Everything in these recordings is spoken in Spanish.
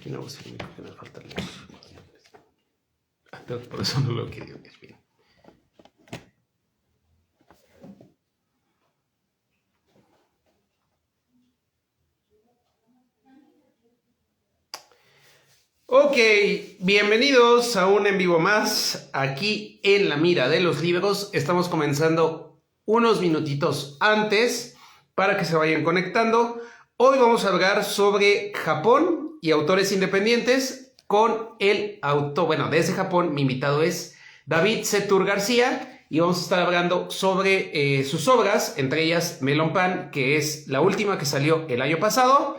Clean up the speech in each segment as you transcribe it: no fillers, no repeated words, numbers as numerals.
Aquí no uso el único que me falta leer. Por eso no lo quería leer bien. Ok, bienvenidos a un en vivo más aquí en La Mira de los Libros. Estamos comenzando unos minutitos antes para que se vayan conectando. Hoy vamos a hablar sobre Japón y autores independientes con el autor. Bueno, desde Japón mi invitado es David Setur García y vamos a estar hablando sobre sus obras, entre ellas Melon Pan, que es la última que salió el año pasado,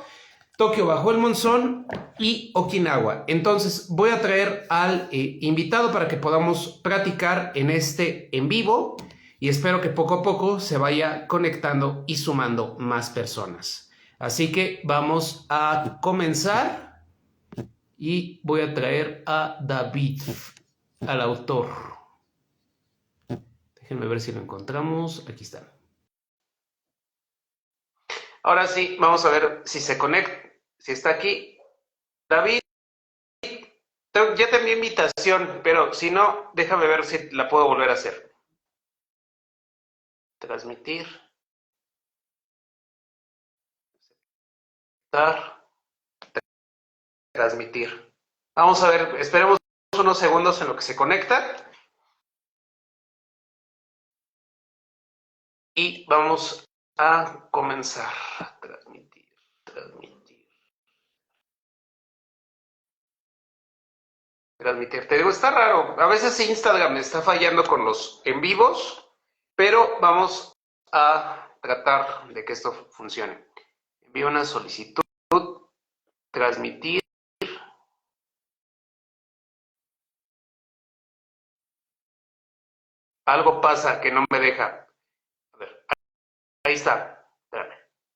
Tokio bajo el monzón y Okinawa. Entonces voy a traer al invitado para que podamos practicar en este en vivo y espero que poco a poco se vaya conectando y sumando más personas. Así que vamos a comenzar y voy a traer a David, al autor. Déjenme ver si lo encontramos. Aquí está. Ahora sí, vamos a ver si se conecta, si está aquí. David, ya te envié invitación, pero si no, déjame ver si la puedo volver a hacer. Transmitir. Transmitir. Vamos a ver, esperemos unos segundos en lo que se conecta. Y vamos a comenzar. Transmitir. Te digo, está raro. A veces Instagram me está fallando con los en vivos, pero vamos a tratar de que esto funcione. Envío una solicitud. Transmitir. Algo pasa que no me deja. A ver, ahí está. Espérame.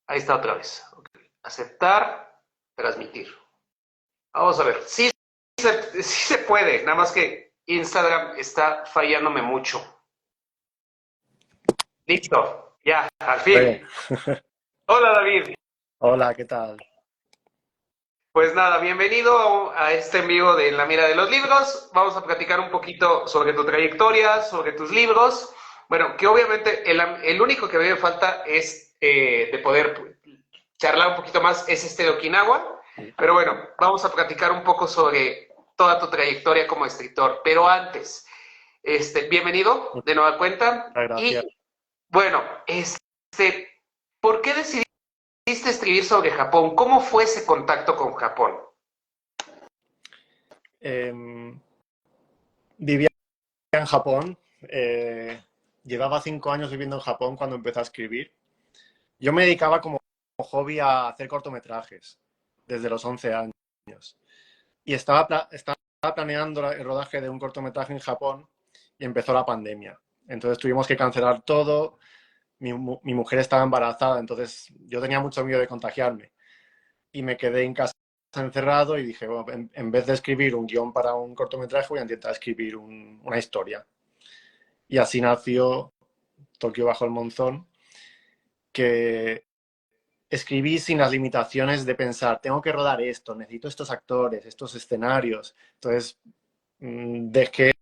Ahí está otra vez. Okay. Aceptar, transmitir. Vamos a ver. Sí se puede, nada más que Instagram está fallándome mucho. Listo, ya, al fin. Hola, David. Hola, ¿qué tal? Pues nada, bienvenido a este en vivo de La Mira de los Libros. Vamos a platicar un poquito sobre tu trayectoria, sobre tus libros. Bueno, que obviamente el único que me falta es de poder charlar un poquito más, es este de Okinawa. Pero bueno, vamos a platicar un poco sobre toda tu trayectoria como escritor. Pero antes, bienvenido de nueva cuenta. Gracias. Y bueno, ¿por qué decidiste escribir sobre Japón? ¿Cómo fue ese contacto con Japón? Vivía en Japón. Llevaba 5 años viviendo en Japón cuando empecé a escribir. Yo me dedicaba como hobby a hacer cortometrajes desde los 11 años. Y estaba planeando el rodaje de un cortometraje en Japón y empezó la pandemia. Entonces tuvimos que cancelar todo. Mi mujer estaba embarazada, entonces yo tenía mucho miedo de contagiarme. Y me quedé en casa encerrado y dije, bueno, en vez de escribir un guión para un cortometraje, voy a intentar escribir una historia. Y así nació Tokio bajo el monzón, que escribí sin las limitaciones de pensar, tengo que rodar esto, necesito estos actores, estos escenarios. Entonces, dejé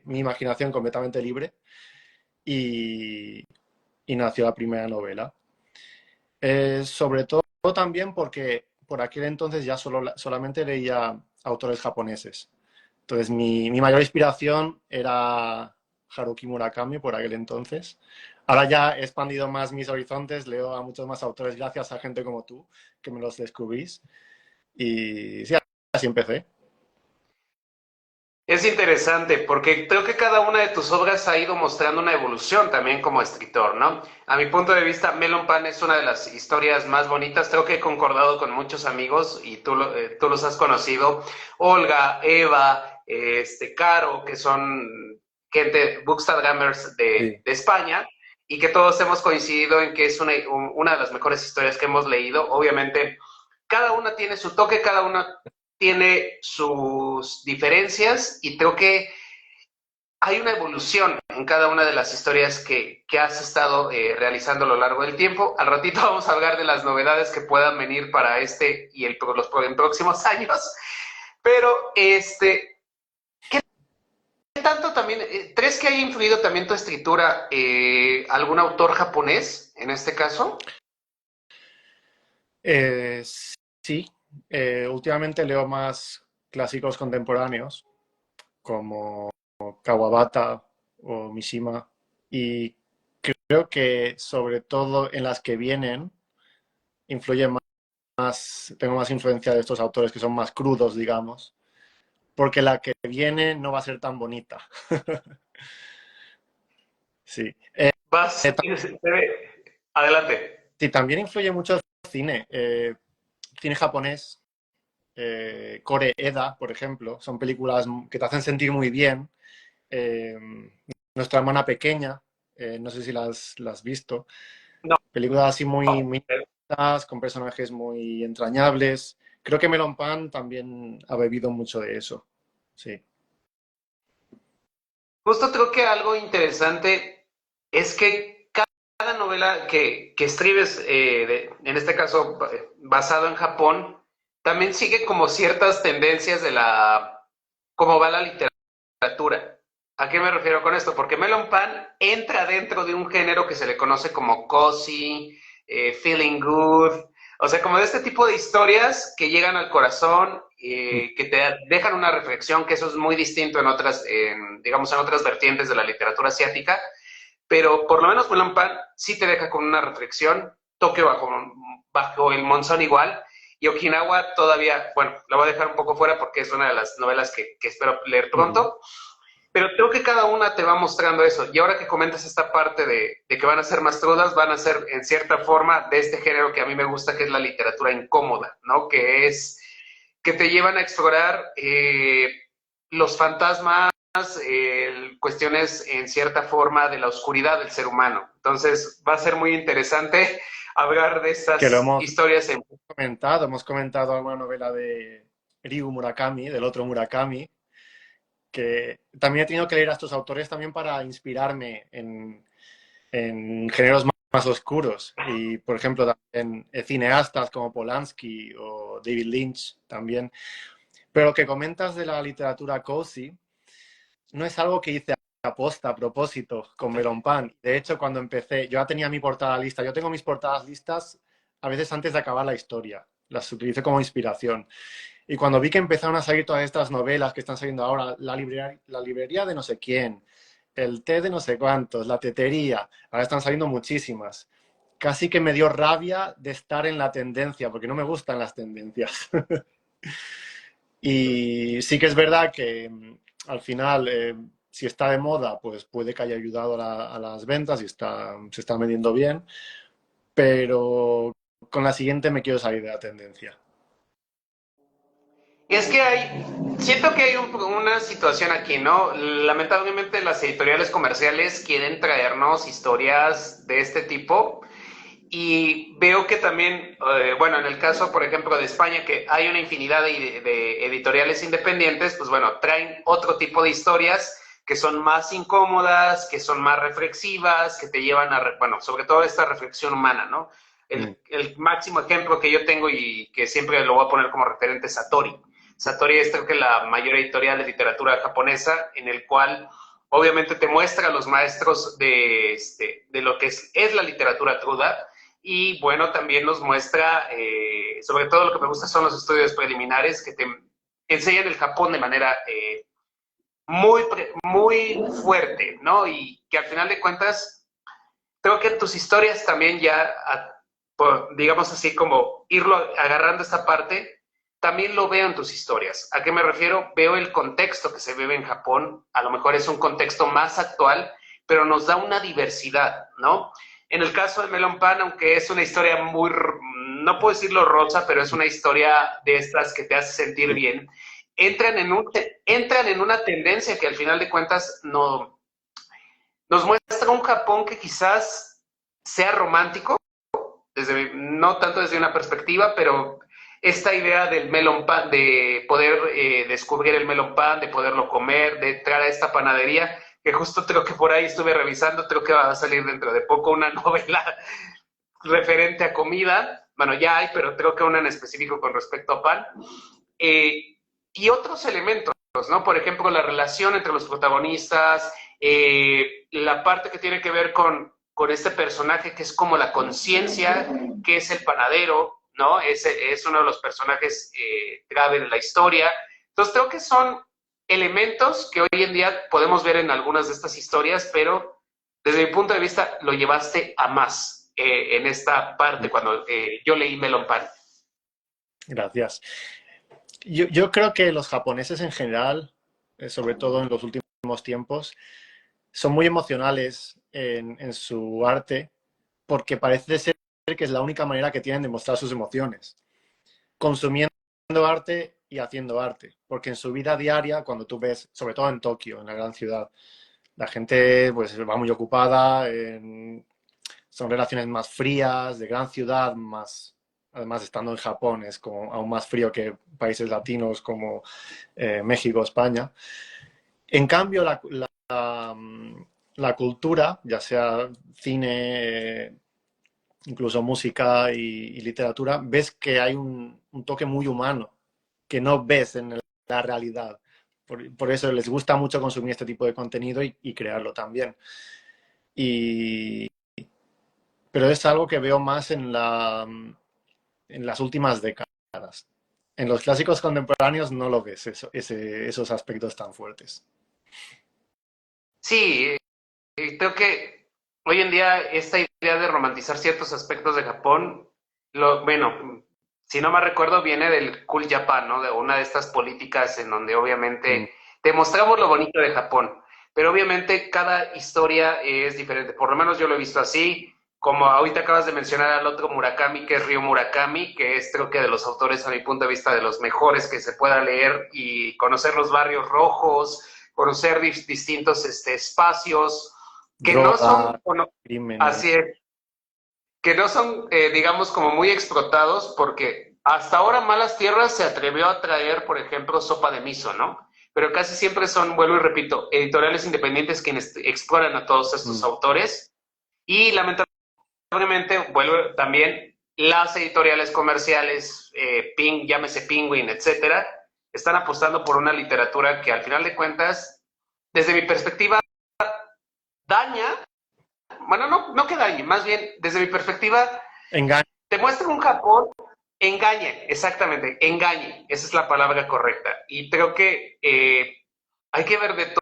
mi imaginación completamente libre y nació la primera novela. Sobre todo también porque por aquel entonces ya solamente leía autores japoneses. Entonces mi mayor inspiración era Haruki Murakami por aquel entonces. Ahora ya he expandido más mis horizontes, leo a muchos más autores gracias a gente como tú, que me los descubrís. Y sí, así empecé. Es interesante porque creo que cada una de tus obras ha ido mostrando una evolución también como escritor, ¿no? A mi punto de vista, Melon Pan es una de las historias más bonitas. Creo que he concordado con muchos amigos y tú los has conocido. Olga, Eva, Caro, que son gente, bookstagrammers de Sí. España, y que todos hemos coincidido en que es una de las mejores historias que hemos leído. Obviamente, cada una tiene su toque, cada una tiene sus diferencias y creo que hay una evolución en cada una de las historias que has estado realizando a lo largo del tiempo. Al ratito vamos a hablar de las novedades que puedan venir para este y los próximos años. Pero, ¿qué tanto también, crees que haya influido también tu escritura algún autor japonés, en este caso? Eh, sí, últimamente leo más clásicos contemporáneos como Kawabata o Mishima y creo que sobre todo en las que vienen influye más, tengo más influencia de estos autores que son más crudos, digamos, porque la que viene no va a ser tan bonita. Sí. Vas, adelante. Sí, también influye mucho el cine, cine japonés, Kore Eda, por ejemplo, son películas que te hacen sentir muy bien. Eh, Nuestra hermana pequeña, no sé si las has visto, No. películas así muy con personajes muy entrañables. Creo que Melon Pan también ha bebido mucho de eso. Sí. Justo creo que algo interesante es que cada novela que escribes, en este caso basado en Japón, también sigue como ciertas tendencias de cómo va la literatura. ¿A qué me refiero con esto? Porque Melon Pan entra dentro de un género que se le conoce como cozy, feeling good, o sea, como de este tipo de historias que llegan al corazón, que te dejan una reflexión, que eso es muy distinto en otras, digamos, en otras vertientes de la literatura asiática, pero por lo menos Melon Pan sí te deja con una reflexión. Tokio bajo el monzón igual, y Okinawa todavía, bueno, la voy a dejar un poco fuera porque es una de las novelas que espero leer pronto, pero creo que cada una te va mostrando eso. Y ahora que comentas esta parte de que van a ser más crudas, van a ser en cierta forma de este género que a mí me gusta, que es la literatura incómoda, ¿no? Que te llevan a explorar los fantasmas, cuestiones en cierta forma de la oscuridad del ser humano. Entonces va a ser muy interesante hablar de Que lo estas historias en... hemos comentado alguna novela de Ryu Murakami, del otro Murakami, que también he tenido que leer a estos autores también para inspirarme en géneros más oscuros. Y, por ejemplo, también cineastas como Polanski o David Lynch también. Pero lo que comentas de la literatura cozy no es algo que hice a propósito, con Melon Pan. De hecho, cuando empecé, yo ya tenía mi portada lista. Yo tengo mis portadas listas a veces antes de acabar la historia. Las utilicé como inspiración. Y cuando vi que empezaron a salir todas estas novelas que están saliendo ahora, la librería de no sé quién, el té de no sé cuántos, la tetería, ahora están saliendo muchísimas. Casi que me dio rabia de estar en la tendencia, porque no me gustan las tendencias. Y sí que es verdad que al final, si está de moda, pues puede que haya ayudado a las ventas y se está vendiendo bien, pero con la siguiente me quiero salir de la tendencia. Es que siento que hay una situación aquí, ¿no? Lamentablemente las editoriales comerciales quieren traernos historias de este tipo y veo que también, bueno, en el caso, por ejemplo, de España, que hay una infinidad de editoriales independientes, pues bueno, traen otro tipo de historias que son más incómodas, que son más reflexivas, que te llevan bueno, sobre todo esta reflexión humana, ¿no? Mm. El máximo ejemplo que yo tengo y que siempre lo voy a poner como referente es Satori. Satori es creo que la mayor editorial de literatura japonesa, en el cual obviamente te muestra a los maestros de lo que es la literatura cruda, y bueno, también nos muestra, sobre todo lo que me gusta son los estudios preliminares que te enseñan el Japón de manera muy, muy fuerte, ¿no? Y que al final de cuentas, creo que tus historias también ya, digamos así, como irlo agarrando esta parte, también lo veo en tus historias. ¿A qué me refiero? Veo el contexto que se vive en Japón, a lo mejor es un contexto más actual, pero nos da una diversidad, ¿no? En el caso de Melon Pan, aunque es una historia muy, no puedo decirlo rosa, pero es una historia de estas que te hace sentir bien, entran en una tendencia que al final de cuentas no, nos muestra un Japón que quizás sea romántico, no tanto desde una perspectiva, pero esta idea del melon pan, de poder descubrir el melon pan, de poderlo comer, de entrar a esta panadería, que justo creo que por ahí estuve revisando, creo que va a salir dentro de poco una novela referente a comida. Bueno, ya hay, pero creo que una en específico con respecto a pan. Eh, y otros elementos, ¿no? Por ejemplo, la relación entre los protagonistas, la parte que tiene que ver con este personaje que es como la conciencia, que es el panadero, ¿no? Es uno de los personajes clave de la historia. Entonces creo que son elementos que hoy en día podemos ver en algunas de estas historias, pero desde mi punto de vista lo llevaste a más en esta parte cuando yo leí Melon Pan. Gracias. Yo creo que los japoneses en general, sobre todo en los últimos tiempos, son muy emocionales en su arte porque parece ser que es la única manera que tienen de mostrar sus emociones, consumiendo arte y haciendo arte. Porque en su vida diaria, cuando tú ves, sobre todo en Tokio, en la gran ciudad, la gente pues va muy ocupada, son relaciones más frías, de gran ciudad, más, además estando en Japón es como aún más frío que países latinos como México, España. En cambio, la cultura, ya sea cine, incluso música y literatura, ves que hay un toque muy humano que no ves en la realidad. Por eso les gusta mucho consumir este tipo de contenido y crearlo también. Y, pero es algo que veo más en las últimas décadas. En los clásicos contemporáneos no lo ves, esos aspectos tan fuertes. Sí, creo que hoy en día esta idea de romantizar ciertos aspectos de Japón, bueno, si no me recuerdo, viene del Cool Japan, ¿no? De una de estas políticas en donde Mm. obviamente demostramos lo bonito de Japón, pero obviamente cada historia es diferente. Por lo menos yo lo he visto así, como ahorita acabas de mencionar al otro Murakami, que es Ryo Murakami, que es creo que de los autores, a mi punto de vista, de los mejores que se pueda leer y conocer los barrios rojos, conocer distintos espacios que no son, Droga, bueno, crímenes, así es, que no son, digamos, como muy explotados, porque hasta ahora Malas Tierras se atrevió a traer, por ejemplo, Sopa de Miso, ¿no? Pero casi siempre son, vuelvo y repito, editoriales independientes quienes exploran a todos estos mm, autores y lamentablemente, vuelvo también, las editoriales comerciales, llámese Penguin, etcétera, están apostando por una literatura que al final de cuentas, desde mi perspectiva, daña, bueno, no que dañe, más bien, desde mi perspectiva, engaño. te muestra un Japón, engañe, exactamente, engañe, esa es la palabra correcta. Y creo que hay que ver de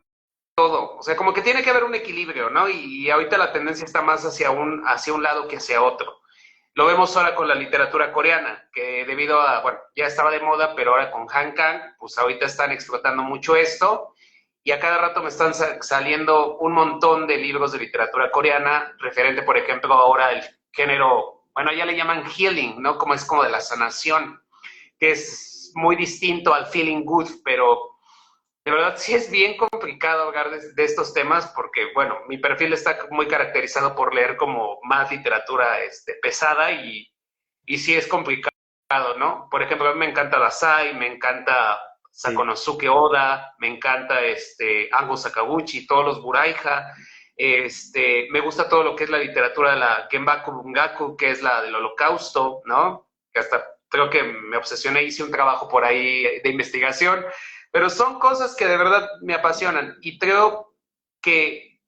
todo, o sea, como que tiene que haber un equilibrio, ¿no? Y ahorita la tendencia está más hacia un lado que hacia otro. Lo vemos ahora con la literatura coreana, que debido a, bueno, ya estaba de moda, pero ahora con Han Kang, pues ahorita están explotando mucho esto y a cada rato me están saliendo un montón de libros de literatura coreana, referente, por ejemplo, ahora el género, bueno, ya le llaman healing, ¿no? Como es como de la sanación, que es muy distinto al feeling good, pero de verdad sí es bien complicado hablar de estos temas porque, bueno, mi perfil está muy caracterizado por leer como más literatura pesada y sí es complicado, ¿no? Por ejemplo, a mí me encanta Dasai, me encanta Sí, Sakonosuke Oda, me encanta Ango Sakaguchi, todos los Buraija, me gusta todo lo que es la literatura de la Genbaku Bungaku, que es la del Holocausto, ¿no? Que hasta creo que me obsesioné, hice un trabajo por ahí de investigación, pero son cosas que de verdad me apasionan y creo que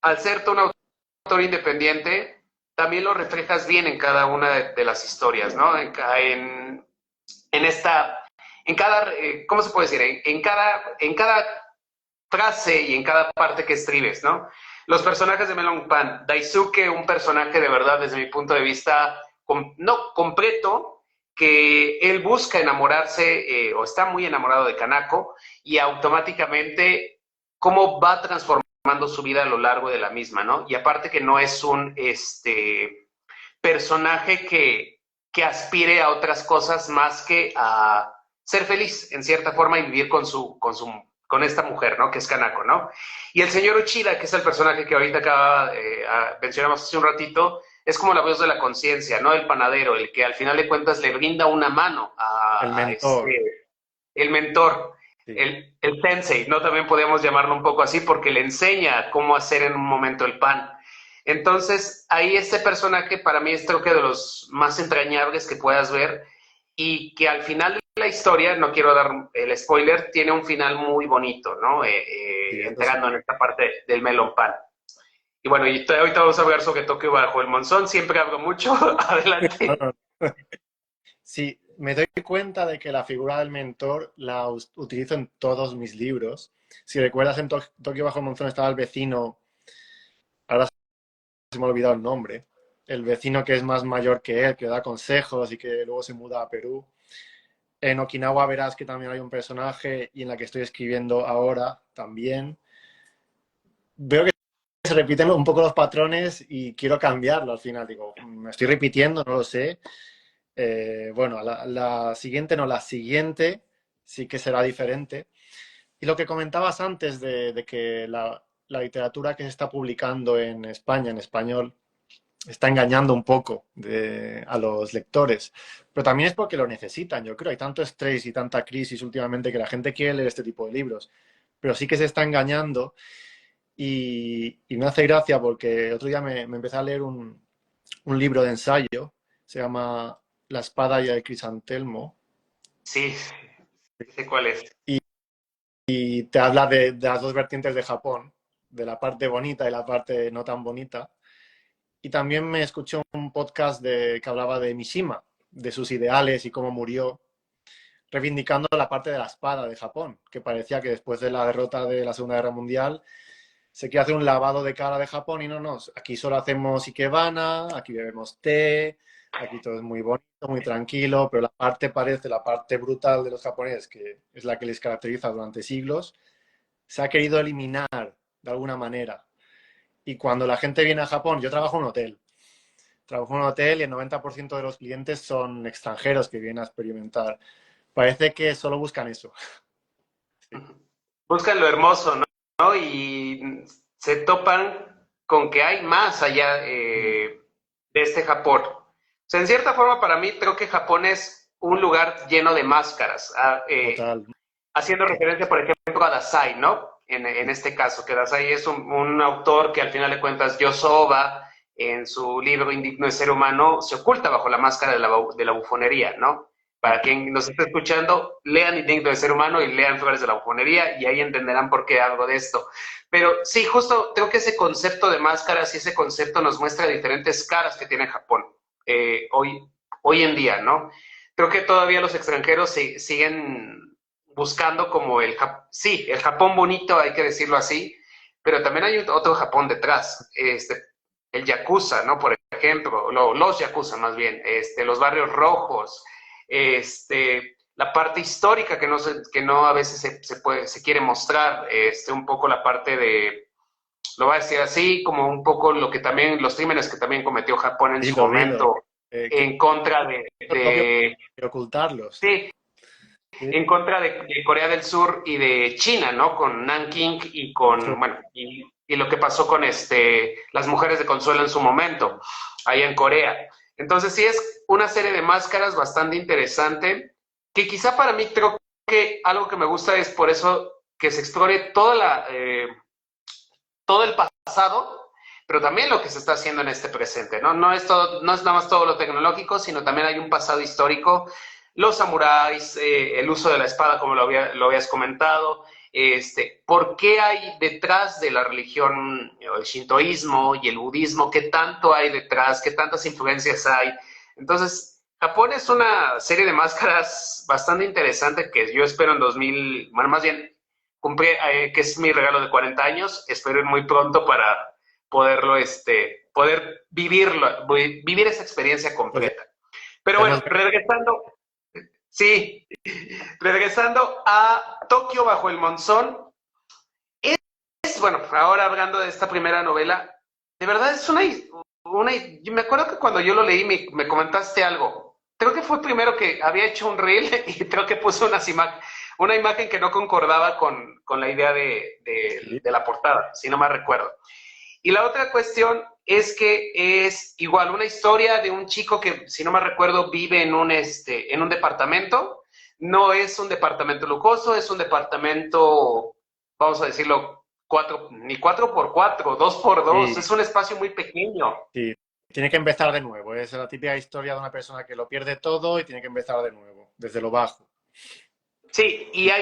al ser tú un autor independiente, también lo reflejas bien en cada una de las historias, ¿no? En esta, en cada, ¿cómo se puede decir? En cada frase y en cada parte que escribes, ¿no? Los personajes de Melon Pan, Daisuke, un personaje de verdad desde mi punto de vista, no completo, que él busca enamorarse o está muy enamorado de Kanako y automáticamente cómo va transformando su vida a lo largo de la misma, ¿no? Y aparte que no es un personaje que aspire a otras cosas más que a ser feliz en cierta forma y vivir con esta mujer, ¿no? Que es Kanako, ¿no? Y el señor Uchida, que es el personaje que ahorita mencionamos hace un ratito, es como la voz de la conciencia, ¿no? El panadero, el que al final de cuentas le brinda una mano el mentor. el mentor. Sí. el sensei, ¿no? También podríamos llamarlo un poco así porque le enseña cómo hacer en un momento el pan. Entonces, ahí este personaje para mí es creo que de los más entrañables que puedas ver y que al final de la historia, no quiero dar el spoiler, tiene un final muy bonito, ¿no? Sí, eso sí. Entrando en esta parte del melon pan. Y bueno, y ahorita vamos a hablar sobre Tokio bajo el monzón, siempre hablo mucho, No, adelante. no. Sí, me doy cuenta de que la figura del mentor la utilizo en todos mis libros. Si recuerdas, en Tokio bajo el monzón estaba el vecino, ahora se me ha olvidado el nombre, el vecino que es más mayor que él, que le da consejos y que luego se muda a Perú. En Okinawa verás que también hay un personaje y en la que estoy escribiendo ahora también. Veo que se repiten un poco los patrones y quiero cambiarlo al final. Digo, me estoy repitiendo, no lo sé. Bueno, la siguiente no, la siguiente sí que será diferente. Y lo que comentabas antes de que la literatura que se está publicando en España, en español, está engañando un poco a los lectores. Pero también es porque lo necesitan, yo creo. Hay tanto estrés y tanta crisis últimamente que la gente quiere leer este tipo de libros. Pero sí que se está engañando y me hace gracia porque otro día me empecé a leer un libro de ensayo, se llama La espada y el crisantelmo, Sí, sé cuál es. y te habla de las dos vertientes de Japón, de la parte bonita y la parte no tan bonita. Y también me escuché un podcast que hablaba de Mishima, de sus ideales y cómo murió, reivindicando la parte de la espada de Japón, que parecía que después de la derrota de la Segunda Guerra Mundial se quiere hacer un lavado de cara de Japón y no, aquí solo hacemos ikebana, aquí bebemos té, aquí todo es muy bonito, muy tranquilo, pero la parte brutal de los japoneses, que es la que les caracteriza durante siglos, se ha querido eliminar de alguna manera. Y cuando la gente viene a Japón, yo trabajo en un hotel y el 90% de los clientes son extranjeros que vienen a experimentar. Parece que solo buscan eso. Sí, Buscan lo hermoso, ¿no? ¿No? Y se topan con que hay más allá de este Japón. O sea, en cierta forma, para mí, creo que Japón es un lugar lleno de máscaras. total. Haciendo referencia, por ejemplo, a Dazai, ¿no? En este caso, que Dazai es un autor que al final de cuentas, Yosoba, en su libro Indigno de Ser Humano, se oculta bajo la máscara de la bufonería, ¿no? Para quien nos esté escuchando, lean Indigno de Ser Humano y lean Flores de la Bufonería y ahí entenderán por qué hablo de esto. Pero sí, justo creo que ese concepto de máscaras y ese concepto nos muestra diferentes caras que tiene Japón hoy en día, ¿no? Creo que todavía los extranjeros siguen buscando como sí, el Japón bonito, hay que decirlo así, pero también hay otro Japón detrás, el Yakuza, ¿no? Por ejemplo, los Yakuza más bien, los barrios rojos, la parte histórica que no a veces se quiere mostrar, un poco la parte de, lo voy a decir así, como un poco lo que también, los crímenes que también cometió Japón en su Dilo. momento en contra Lo propio que ocultarlos. sí, Sí, en contra de Corea del Sur y de China, ¿no? Con Nanking y mucho. con, bueno, y lo que pasó con las mujeres de Consuelo en su momento, allá en Corea. Entonces sí es una serie de máscaras bastante interesante, que quizá para mí creo que algo que me gusta es por eso que se explore todo el pasado, pero también lo que se está haciendo en este presente, ¿no? No es nada más todo lo tecnológico, sino también hay un pasado histórico, los samuráis, el uso de la espada, como lo habías comentado, por qué hay detrás de la religión, el shintoísmo y el budismo, qué tanto hay detrás, qué tantas influencias hay. Entonces, Japón es una serie de máscaras bastante interesante que yo espero en 2000, bueno, más bien cumplí, que es mi regalo de 40 años, espero ir muy pronto para poderlo, poder vivir esa experiencia Pues completa. Pero ya bueno, nos sí, regresando a Tokio bajo el monzón, bueno, ahora hablando de esta primera novela, de verdad es yo me acuerdo que cuando yo lo leí me comentaste algo. Creo que fue primero que había hecho un reel y creo que puso una imagen que no concordaba con la idea sí, de la portada, si no me recuerdo. Y la otra cuestión es que es igual una historia de un chico que, si no me recuerdo, vive en un departamento No es un departamento lujoso, es un departamento, vamos a decirlo, ni 4x4, 2x2, Y, es un espacio muy pequeño. y tiene que empezar de nuevo. Es la típica historia de una persona que lo pierde todo y tiene que empezar de nuevo, desde lo bajo. Sí, y ahí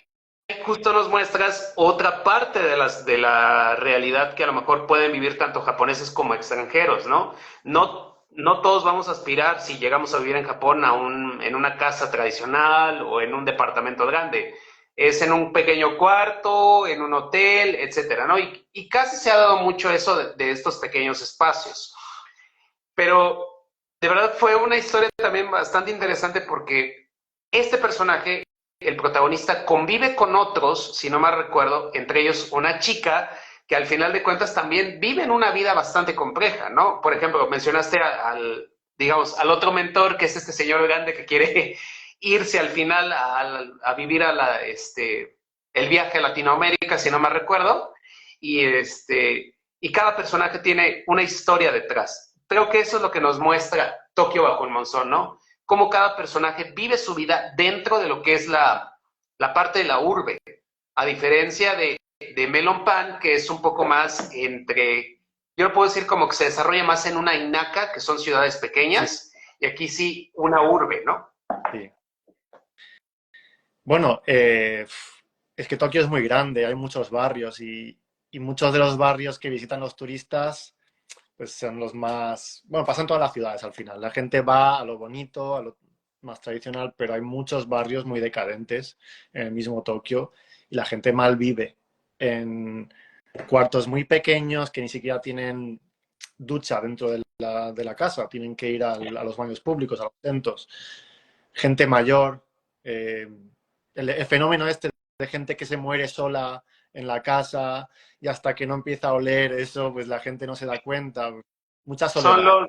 justo nos muestras otra parte de la realidad que a lo mejor pueden vivir tanto japoneses como extranjeros, ¿no? No todos vamos a aspirar, si llegamos a vivir en Japón, en una casa tradicional o en un departamento grande. Es en un pequeño cuarto, en un hotel, etcétera, ¿no? Y casi se ha dado mucho eso de estos pequeños espacios. Pero de verdad fue una historia también bastante interesante porque este personaje, el protagonista, convive con otros, si no mal recuerdo, entre ellos una chica que al final de cuentas también viven una vida bastante compleja, ¿no? Por ejemplo, mencionaste digamos, al otro mentor, que es este señor grande que quiere irse al final a vivir el viaje a Latinoamérica, si no mal recuerdo, y cada personaje tiene una historia detrás. Creo que eso es lo que nos muestra Tokio bajo el monzón, ¿no? Cómo cada personaje vive su vida dentro de lo que es la parte de la urbe, a diferencia de Melon Pan, que es un poco más yo lo puedo decir como que se desarrolla más en una Inaka, que son ciudades Sí, pequeñas, y aquí sí una urbe, ¿no? sí. Bueno, es que Tokio es muy grande, hay muchos barrios y muchos de los barrios que visitan los turistas pues son los más, bueno, pasan todas las ciudades al final. La gente va a lo bonito, a lo más tradicional, pero hay muchos barrios muy decadentes en el mismo Tokio y la gente mal vive en cuartos muy pequeños que ni siquiera tienen ducha dentro de la casa, tienen que ir a los baños públicos, a los centros. Gente mayor, eh, el fenómeno este de gente que se muere sola en la casa y hasta que no empieza a oler eso, pues la gente no se da cuenta. Mucha Son soledad.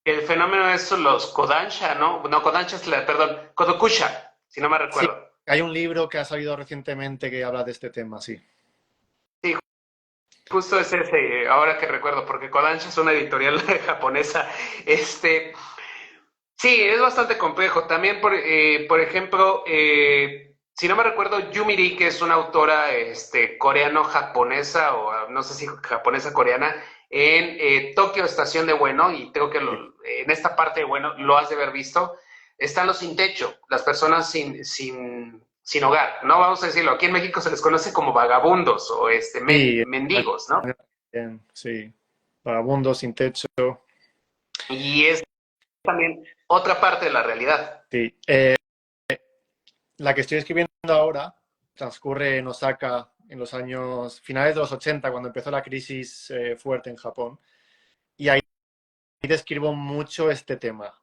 el fenómeno es los Kodansha, ¿no? No, Kodansha es perdón, Kodokusha, si no me Sí, recuerdo. hay un libro que ha salido recientemente que habla de este tema, sí. Sí, justo es ese, ahora que recuerdo, porque Kodansha es una editorial japonesa. Este, sí, es bastante complejo. También, por ejemplo, si no me recuerdo, Yumiri, que es una autora coreano-japonesa, o no sé si japonesa-coreana, en Tokio Estación de Bueno, y creo que Sí, en esta parte de Bueno lo has de haber visto, están los sin techo, las personas sin hogar, ¿no? Vamos a decirlo, aquí en México se les conoce como vagabundos o sí, mendigos, ¿no? bien, sí. Vagabundos sin techo. Y es también otra parte de la realidad. Sí. La que estoy escribiendo ahora transcurre en Osaka en los años finales de los 80, cuando empezó la crisis fuerte en Japón. Y ahí describo mucho este tema.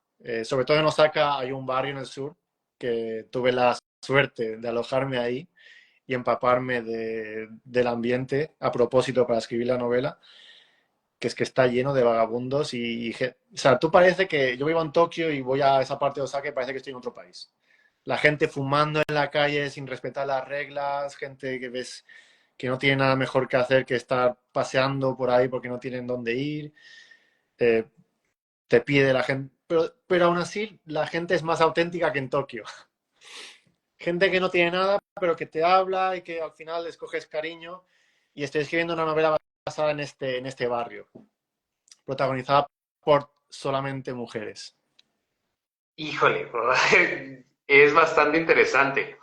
Sobre todo en Osaka hay un barrio en el sur que tuve la suerte de alojarme ahí y empaparme del ambiente a propósito para escribir la novela, que es que está lleno de vagabundos o sea, tú parece que yo vivo en Tokio y voy a esa parte de Osaka y parece que estoy en otro país. La gente fumando en la calle sin respetar las reglas, gente que ves que no tiene nada mejor que hacer que estar paseando por ahí porque no tienen dónde ir. Eh, te pide la gente, pero aún así la gente es más auténtica que en Tokio. Gente que no tiene nada, pero que te habla y que al final les coges cariño. Y estoy escribiendo una novela basada en este barrio, protagonizada por solamente mujeres. Híjole, es bastante interesante.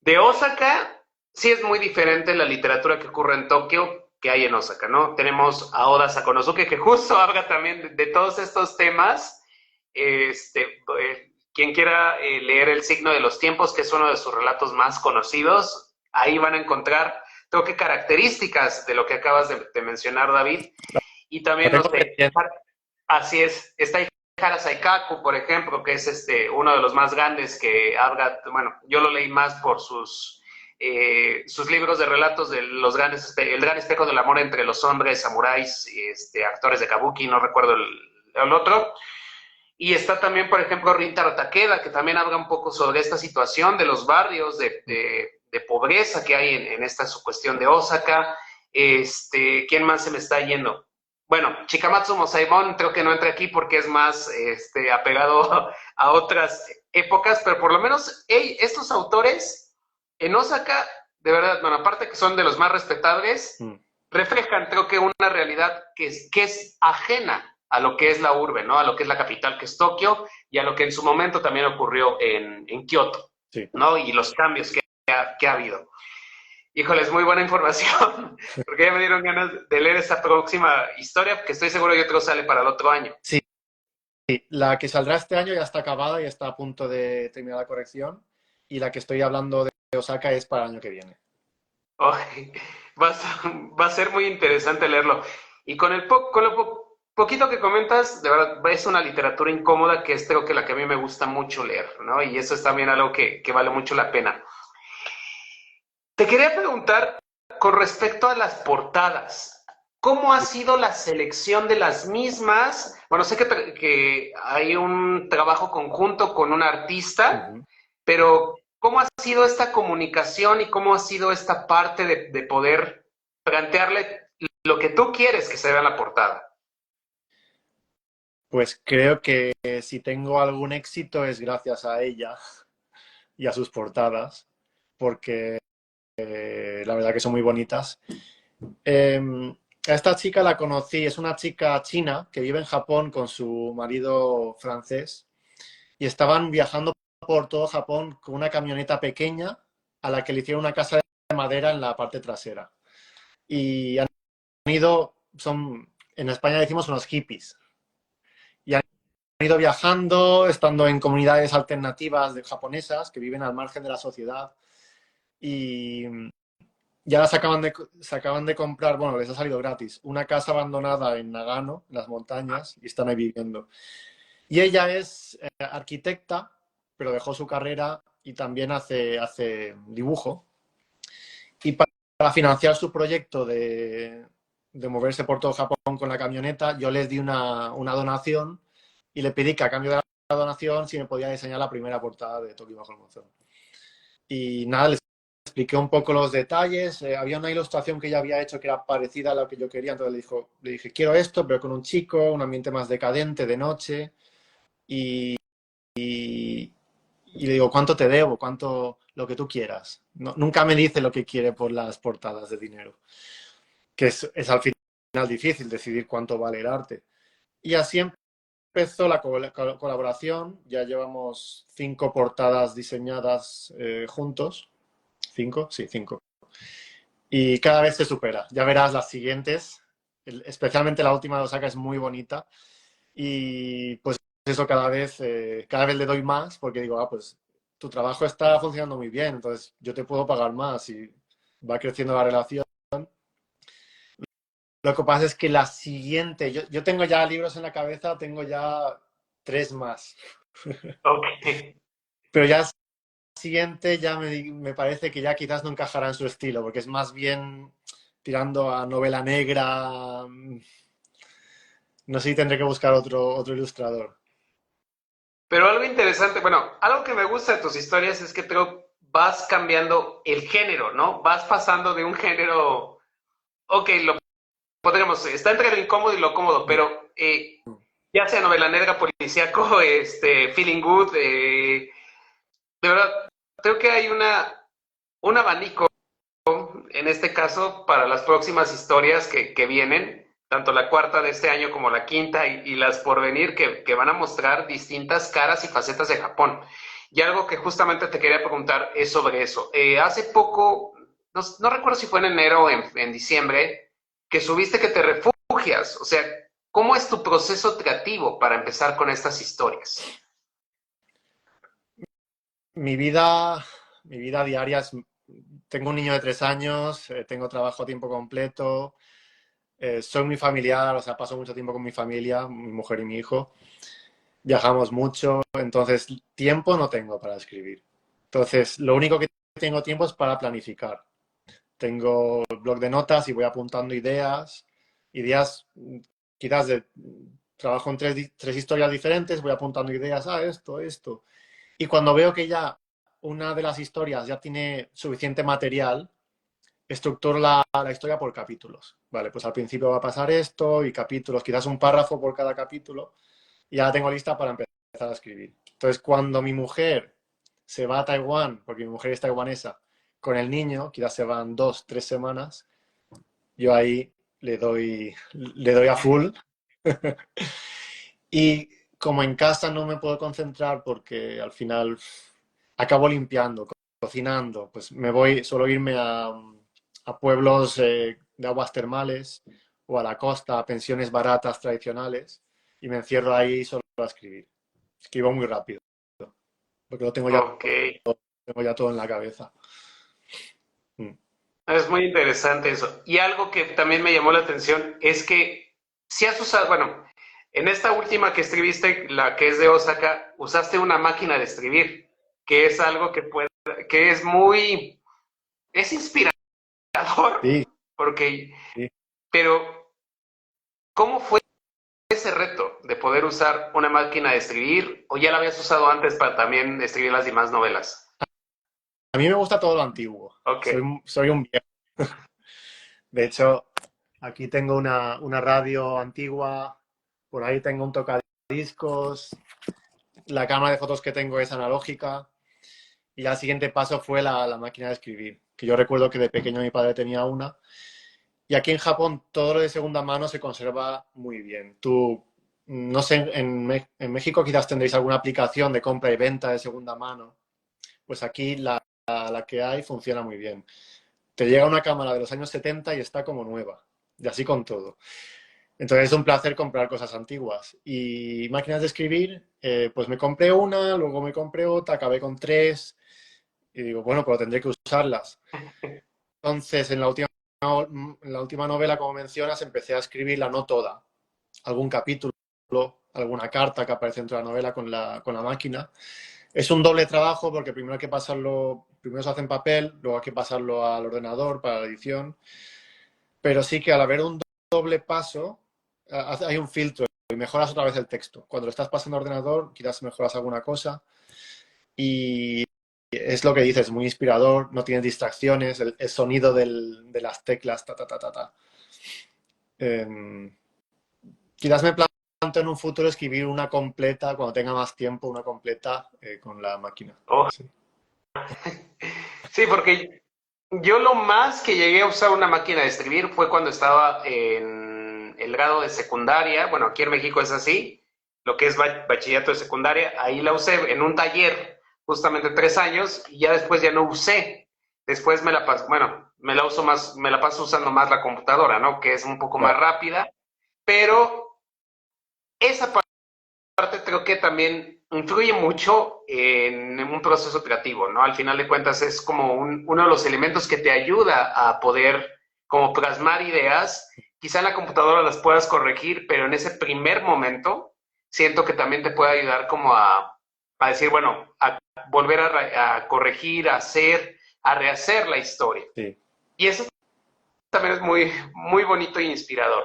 De Osaka, sí es muy diferente la literatura que ocurre en Tokio que hay en Osaka, ¿no? Tenemos a Oda Sakonosuke, que justo habla también de todos estos temas. Quien quiera leer El signo de los tiempos, que es uno de sus relatos más conocidos, ahí van a encontrar, creo que características de lo que acabas de mencionar, David. Y Lo también, no tengo sé, pendiente. así es, está Hara Saikaku, por ejemplo, que es uno de los más grandes que habla, bueno, yo lo leí más por sus libros de relatos de los grandes, el gran espejo del amor entre los hombres, samuráis, actores de kabuki, no recuerdo el otro. Y está también, por ejemplo, Rintaro Takeda, que también habla un poco sobre esta situación de los barrios, de pobreza que hay en esta su cuestión de Osaka. ¿Quién más se me está yendo? Bueno, Chikamatsu Mosaemon creo que no entra aquí porque es más apegado a otras épocas, pero por lo menos estos autores en Osaka, de verdad, bueno, aparte que son de los más respetables, reflejan, creo que una realidad que es ajena a lo que es la urbe, ¿no? A lo que es la capital, que es Tokio, y a lo que en su momento también ocurrió en Kioto, Sí. ¿no? Y los cambios que ha habido. Híjole, es muy buena información, porque ya me dieron ganas de leer esta próxima historia, que estoy seguro que otro sale para el otro año. Sí, la que saldrá este año ya está acabada y está a punto de terminar la corrección. Y la que estoy hablando de Osaka es para el año que viene. Oh, va a ser muy interesante leerlo. Y con lo poquito que comentas, de verdad, es una literatura incómoda que es creo que la que a mí me gusta mucho leer, ¿no? Y eso es también algo que vale mucho la pena. Te quería preguntar con respecto a las portadas. ¿Cómo ha sido la selección de las mismas? Bueno, sé que hay un trabajo conjunto con un artista, pero ¿cómo ha sido esta comunicación y cómo ha sido esta parte de poder plantearle lo que tú quieres que se vea en la portada? Pues creo que si tengo algún éxito es gracias a ella y a sus portadas, porque la verdad que son muy bonitas. A esta chica la conocí, es una chica china que vive en Japón con su marido francés y estaban viajando por todo Japón con una camioneta pequeña a la que le hicieron una casa de madera en la parte trasera. Y han ido, en España decimos unos hippies, y han ido viajando, estando en comunidades alternativas japonesas que viven al margen de la sociedad y ya se acaban de comprar, bueno, les ha salido gratis, una casa abandonada en Nagano, en las montañas, y están ahí viviendo. Y ella es arquitecta, pero dejó su carrera y también hace dibujo. Y para financiar su proyecto de moverse por todo Japón con la camioneta, yo les di una donación y le pedí que a cambio de la donación si me podía diseñar la primera portada de Tokio bajo el monzón. Y nada, les expliqué un poco los detalles. Había una ilustración que ella había hecho que era parecida a lo que yo quería, entonces le dije, quiero esto, pero con un chico, un ambiente más decadente, de noche. Y, y le digo, ¿cuánto te debo? ¿Cuánto lo que tú quieras? No, nunca me dice lo que quiere por las portadas de dinero, que es al final difícil decidir cuánto vale el arte. Y así empezó la colaboración. Ya llevamos 5 portadas diseñadas juntos. ¿5? Sí, 5. Y cada vez se supera. Ya verás las siguientes, especialmente la última de Osaka es muy bonita. Y pues eso cada vez le doy más porque digo, pues tu trabajo está funcionando muy bien, entonces yo te puedo pagar más y va creciendo la relación. Lo que pasa es que la siguiente, yo tengo ya libros en la cabeza, tengo ya 3 más. Ok. Pero ya la siguiente ya me parece que ya quizás no encajará en su estilo, porque es más bien tirando a novela negra. No sé si tendré que buscar otro ilustrador. Pero algo interesante, bueno, algo que me gusta de tus historias es que vas cambiando el género, ¿no? Vas pasando de un género, ok, lo podríamos, está entre lo incómodo y lo cómodo, pero ya sea novela negra, policíaco, feeling good, de verdad, creo que hay un abanico en este caso para las próximas historias que vienen, tanto la cuarta de este año como la quinta y las por venir, que van a mostrar distintas caras y facetas de Japón. Y algo que justamente te quería preguntar es sobre eso. Hace poco, no recuerdo si fue en enero o en diciembre, que subiste que te refugias. O sea, ¿cómo es tu proceso creativo para empezar con estas historias? Mi vida, mi vida diaria es... Tengo un niño de 3 años, tengo trabajo a tiempo completo, soy muy familiar, o sea, paso mucho tiempo con mi familia, mi mujer y mi hijo. Viajamos mucho, entonces tiempo no tengo para escribir. Entonces, lo único que tengo tiempo es para planificar. Tengo el blog de notas y voy apuntando ideas quizás trabajo en tres historias diferentes, voy apuntando ideas, esto. Y cuando veo que ya una de las historias ya tiene suficiente material, estructuro la historia por capítulos. Vale, pues al principio va a pasar esto y capítulos, quizás un párrafo por cada capítulo, y ya la tengo lista para empezar a escribir. Entonces, cuando mi mujer se va a Taiwán, porque mi mujer es taiwanesa, con el niño, quizás se van 2, 3 semanas, yo ahí le doy a full. Y como en casa no me puedo concentrar porque al final acabo limpiando, cocinando, pues suelo irme a pueblos de aguas termales o a la costa, a pensiones baratas tradicionales, y me encierro ahí solo a escribir. Escribo muy rápido, porque lo Ok. tengo ya todo en la cabeza. Mm. Es muy interesante eso. Y algo que también me llamó la atención es que si has usado, bueno, en esta última que escribiste, la que es de Osaka, usaste una máquina de escribir, que es algo que es muy, es inspirador, Sí, porque, sí. pero, ¿cómo fue ese reto de poder usar una máquina de escribir? ¿O ya la habías usado antes para también escribir las demás novelas? A mí me gusta todo lo antiguo. Ok. Soy un viejo. De hecho, aquí tengo una radio antigua, por ahí tengo un tocadiscos, la cámara de fotos que tengo es analógica, y ya el siguiente paso fue la máquina de escribir, que yo recuerdo que de pequeño mi padre tenía una, y aquí en Japón todo lo de segunda mano se conserva muy bien. Tú, no sé, en México quizás tendréis alguna aplicación de compra y venta de segunda mano, pues aquí la que hay funciona muy bien. Te llega una cámara de los años 70 y está como nueva, y así con todo. Entonces es un placer comprar cosas antiguas. Y máquinas de escribir, pues me compré una, luego me compré otra, acabé con tres, y digo, bueno, pero tendré que usarlas. Entonces, en la última novela, como mencionas, empecé a escribirla, no toda, algún capítulo, alguna carta que aparece dentro de la novela con la máquina. Es un doble trabajo porque primero hay que pasarlo, primero se hace en papel, luego hay que pasarlo al ordenador para la edición, pero sí que al haber un doble paso, hay un filtro y mejoras otra vez el texto. Cuando lo estás pasando al ordenador, quizás mejoras alguna cosa y es lo que dices, muy inspirador, no tienes distracciones, el sonido de las teclas, ta, ta, ta, ta, ta. Eh, Quizás me planteo en un futuro escribir una completa, cuando tenga más tiempo, una completa con la máquina. Oh, Sí. sí, porque yo lo más que llegué a usar una máquina de escribir fue cuando estaba en el grado de secundaria. Bueno, aquí en México es así, lo que es bachillerato de secundaria. Ahí la usé en un taller, justamente 3 años, y ya después ya no usé. Después me la paso, bueno, me la uso más, me la paso usando más la computadora, ¿no? Que es un poco más Claro, rápida, pero esa parte creo que también influye mucho en un proceso creativo, ¿no? Al final de cuentas es como uno de los elementos que te ayuda a poder como plasmar ideas. Quizá en la computadora las puedas corregir, pero en ese primer momento siento que también te puede ayudar como a decir, bueno, a volver a corregir, a hacer, a rehacer la historia. sí. Y eso también es muy, muy bonito e inspirador.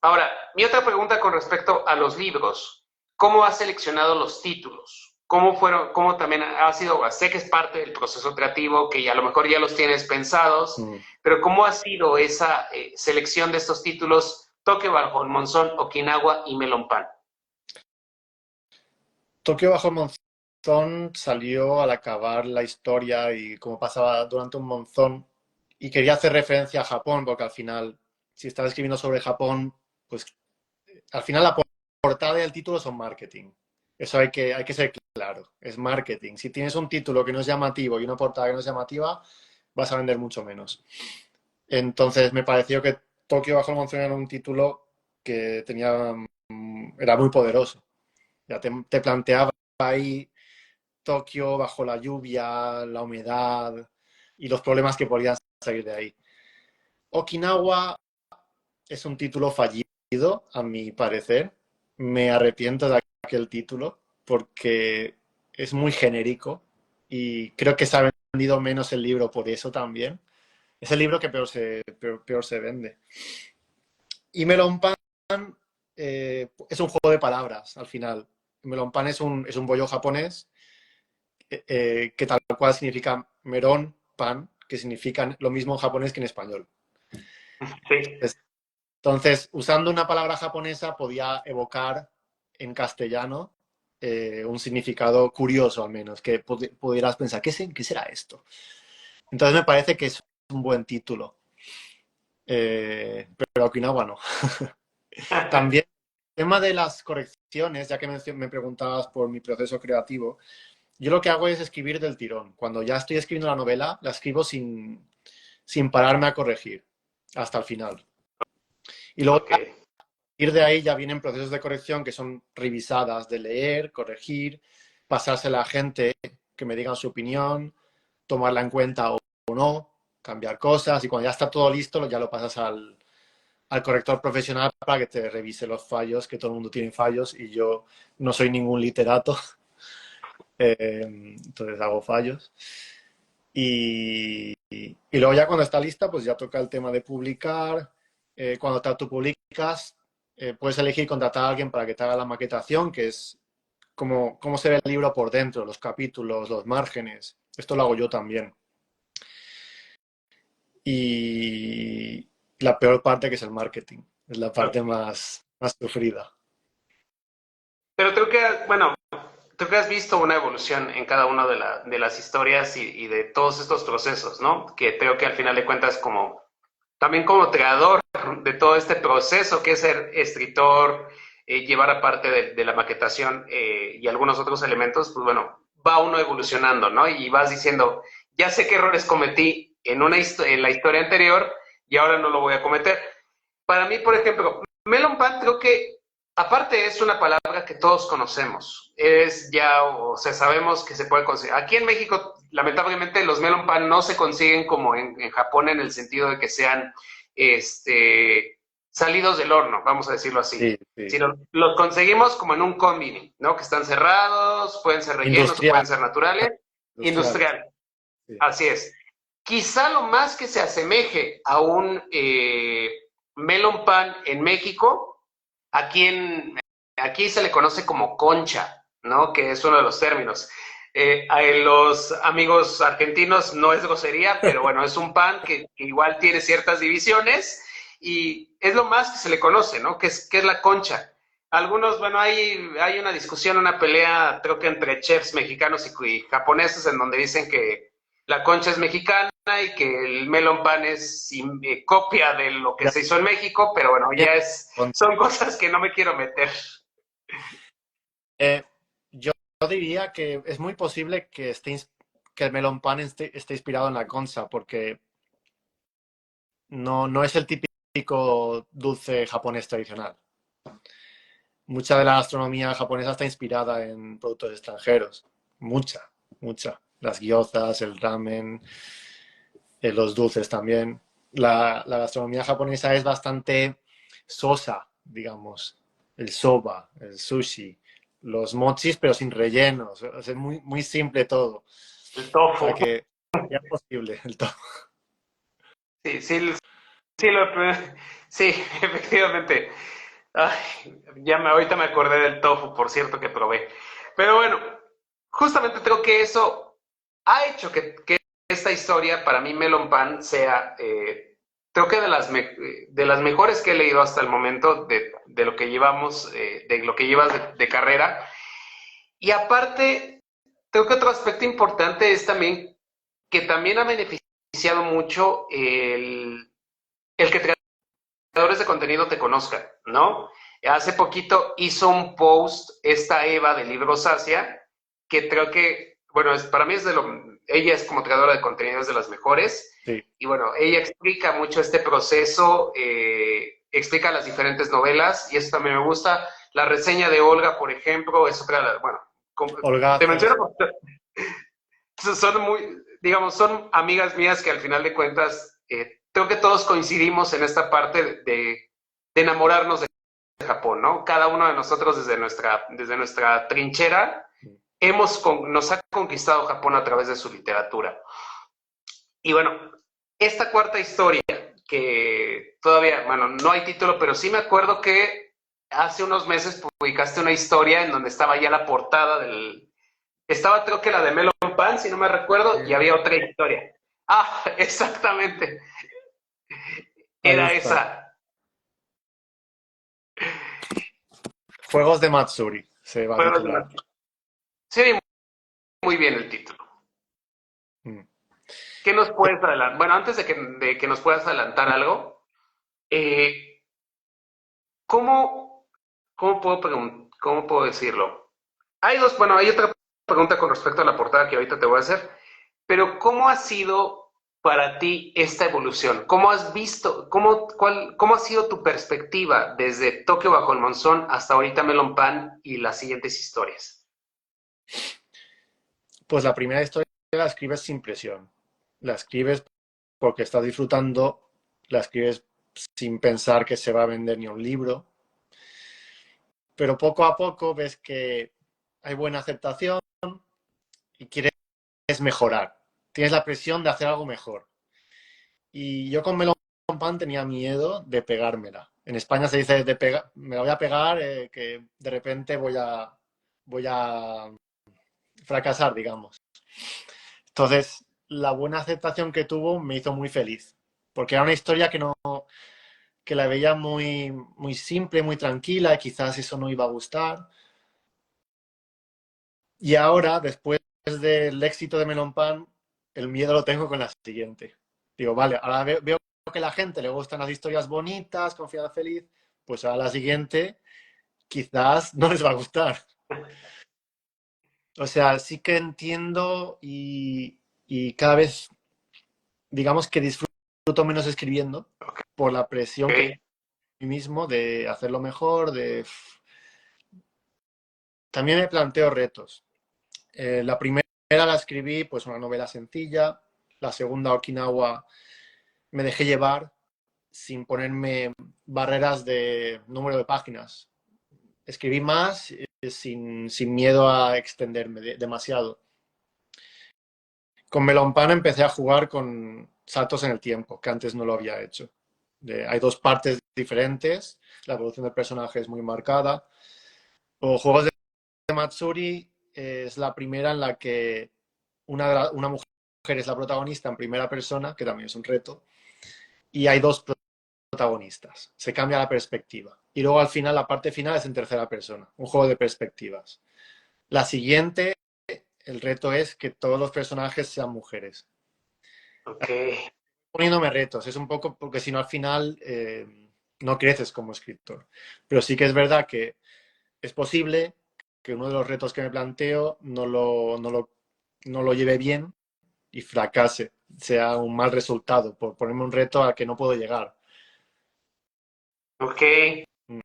Ahora, mi otra pregunta con respecto a los libros. ¿Cómo has seleccionado los títulos? ¿Cómo fueron, cómo también ha sido, sé que es parte del proceso creativo, que a lo mejor ya los tienes pensados, Mm. pero ¿cómo ha sido esa selección de estos títulos? Tokio bajo el monzón, Okinawa y Melon Pan. Tokio bajo el monzón salió al acabar la historia y como pasaba durante un monzón y quería hacer referencia a Japón porque al final, si estás escribiendo sobre Japón, pues al final la portada y el título son marketing. Eso hay que ser claro, es marketing. Si tienes un título que no es llamativo y una portada que no es llamativa, vas a vender mucho menos. Entonces me pareció que Tokio bajo el monzón era un título que era muy poderoso. Ya te planteaba ahí Tokio bajo la lluvia, la humedad y los problemas que podrían salir de ahí. Okinawa es un título fallido, a mi parecer. Me arrepiento de aquel título porque es muy genérico y creo que se ha vendido menos el libro por eso también. Es el libro que peor se vende. Y Melon Pan es un juego de palabras al final. Melon Pan es un bollo japonés que tal cual significa merón, pan, que significan lo mismo en japonés que en español. Sí. Entonces, usando una palabra japonesa podía evocar en castellano un significado curioso al menos, que pudieras pensar, ¿qué será esto? Entonces me parece que es un buen título. Pero Okinawa no. También el tema de las correcciones, ya que me preguntabas por mi proceso creativo, yo lo que hago es escribir del tirón. Cuando ya estoy escribiendo la novela, la escribo sin pararme a corregir hasta el final. Y luego Ok. a partir de ahí ya vienen procesos de corrección que son revisadas, de leer, corregir, pasársela a gente que me digan su opinión, tomarla en cuenta o no, cambiar cosas. Y cuando ya está todo listo, ya lo pasas al corrector profesional para que te revise los fallos, que todo el mundo tiene fallos y yo no soy ningún literato, entonces hago fallos. Y luego ya cuando está lista, pues ya toca el tema de publicar. Cuando tú publicas, puedes elegir contratar a alguien para que te haga la maquetación, que es cómo se ve el libro por dentro, los capítulos, los márgenes. Esto lo hago yo también. Y la peor parte que es el marketing, es la parte más sufrida. Pero creo que, bueno, creo que has visto una evolución en cada una de las historias y de todos estos procesos, ¿no? Que creo que al final de cuentas, como también como creador de todo este proceso que es ser escritor, llevar aparte de la maquetación y algunos otros elementos, pues bueno, va uno evolucionando, ¿no? Y vas diciendo, ya sé qué errores cometí en la historia anterior y ahora no lo voy a cometer. Para mí, por ejemplo, melon pan creo que aparte es una palabra que todos conocemos. Es ya, o sea, sabemos que se puede conseguir. Aquí en México, lamentablemente, los melon pan no se consiguen como en Japón en el sentido de que sean salidos del horno, vamos a decirlo así. Sí, sí. Sino los conseguimos como en un combini, ¿no? Que están cerrados, pueden ser rellenos o Industrial, pueden ser naturales. industrial. Industrial, Sí. así es. Quizá lo más que se asemeje a un melon pan en México, aquí, aquí se le conoce como concha, ¿no? Que es uno de los términos. A los amigos argentinos no es grosería, pero bueno, es un pan que igual tiene ciertas divisiones y es lo más que se le conoce, ¿no? Que es la concha. Algunos, bueno, hay una discusión, una pelea, creo que entre chefs mexicanos y japoneses, en donde dicen que la concha es mexicana y que el melon pan es copia de lo que Ya, se hizo en México, pero bueno, bien. son cosas que no me quiero meter. Eh, yo diría que es muy posible que, que el melón pan esté inspirado en la concha, porque no es el típico dulce japonés tradicional. Mucha de la gastronomía japonesa está inspirada en productos extranjeros. Mucha, mucha. Las gyozas, el ramen, los dulces también. La gastronomía japonesa es bastante sosa, digamos. El soba, el sushi, los mochis, pero sin rellenos. Es muy simple todo. El O sea tofu. que sería posible el tofu. Sí, sí, sí, sí, efectivamente. Ay, ahorita me acordé del tofu, por cierto, que probé. Pero bueno, justamente creo que eso ha hecho que esta historia, para mí, Melon Pan, sea, creo que de las mejores que he leído hasta el momento de lo que llevamos, de lo que llevas de carrera. Y aparte, creo que otro aspecto importante es también que también ha beneficiado mucho el que creadores de contenido te conozcan, ¿no? Hace poquito hizo un post esta Eva de Libros Asia, que creo que, bueno, para mí ella es como creadora de contenido, es de las mejores, Sí. y bueno, ella explica mucho este proceso, explica las diferentes novelas, y eso también me gusta. La reseña de Olga, por ejemplo, es otra, bueno, te Holgazas. menciono, son muy, digamos, son amigas mías que al final de cuentas, creo que todos coincidimos en esta parte de enamorarnos de Japón, ¿no? Cada uno de nosotros desde nuestra trinchera nos ha conquistado Japón a través de su literatura. Y bueno, esta cuarta historia, que todavía, bueno, no hay título, pero sí me acuerdo que hace unos meses publicaste una historia en donde estaba ya la portada estaba creo que la de Melon Pan, si no me recuerdo, y había otra historia. Ah, exactamente, Ahí era está. esa. Juegos de Matsuri se va a Juegos de titular. Matsuri. Sí, muy bien el título. Mm. ¿Qué nos puedes adelantar? Bueno, antes de que nos puedas adelantar algo, eh, ¿cómo, cómo puedo decirlo? Bueno, hay otra pregunta con respecto a la portada que ahorita te voy a hacer, pero ¿cómo ha sido para ti esta evolución? ¿Cómo has visto, cómo ha sido tu perspectiva desde Tokio bajo el monzón hasta ahorita Melon Pan y las siguientes historias? Pues la primera historia la escribes sin presión. La escribes porque estás disfrutando, la escribes sin pensar que se va a vender ni un libro, pero poco a poco ves que hay buena aceptación y quieres mejorar. Tienes la presión de hacer algo mejor. Y yo con Melon Pan tenía miedo de pegármela. En España se dice me la voy a pegar, que de repente voy a fracasar, digamos. Entonces, la buena aceptación que tuvo me hizo muy feliz, porque era una historia que la veía muy, muy simple, muy tranquila, y quizás eso no iba a gustar. Y ahora, después del éxito de Melon Pan, el miedo lo tengo con la siguiente. Digo, vale, ahora veo que a la gente le gustan las historias bonitas, con final feliz, pues a la siguiente quizás no les va a gustar. O sea, sí que entiendo y cada vez, digamos que disfruto menos escribiendo por la presión que Ok. a mí mismo de hacerlo mejor, de... También me planteo retos. La primera la escribí, pues una novela sencilla. La segunda, Okinawa, me dejé llevar sin ponerme barreras de número de páginas. Escribí más sin miedo a extenderme demasiado. Con Melon Pan empecé a jugar con saltos en el tiempo, que antes no lo había hecho. Hay dos partes diferentes, la evolución del personaje es muy marcada. O Juegos de Matsuri es la primera en la que una mujer es la protagonista en primera persona, que también es un reto, y hay dos protagonistas. Se cambia la perspectiva. Y luego al final, la parte final es en tercera persona, un juego de perspectivas. La siguiente, el reto es que todos los personajes sean mujeres. Ok. Poniéndome retos, es un poco porque si no al final no creces como escritor. Pero sí que es verdad que es posible que uno de los retos que me planteo no lo lleve bien y fracase, sea un mal resultado por ponerme un reto al que no puedo llegar. Ok. Mm.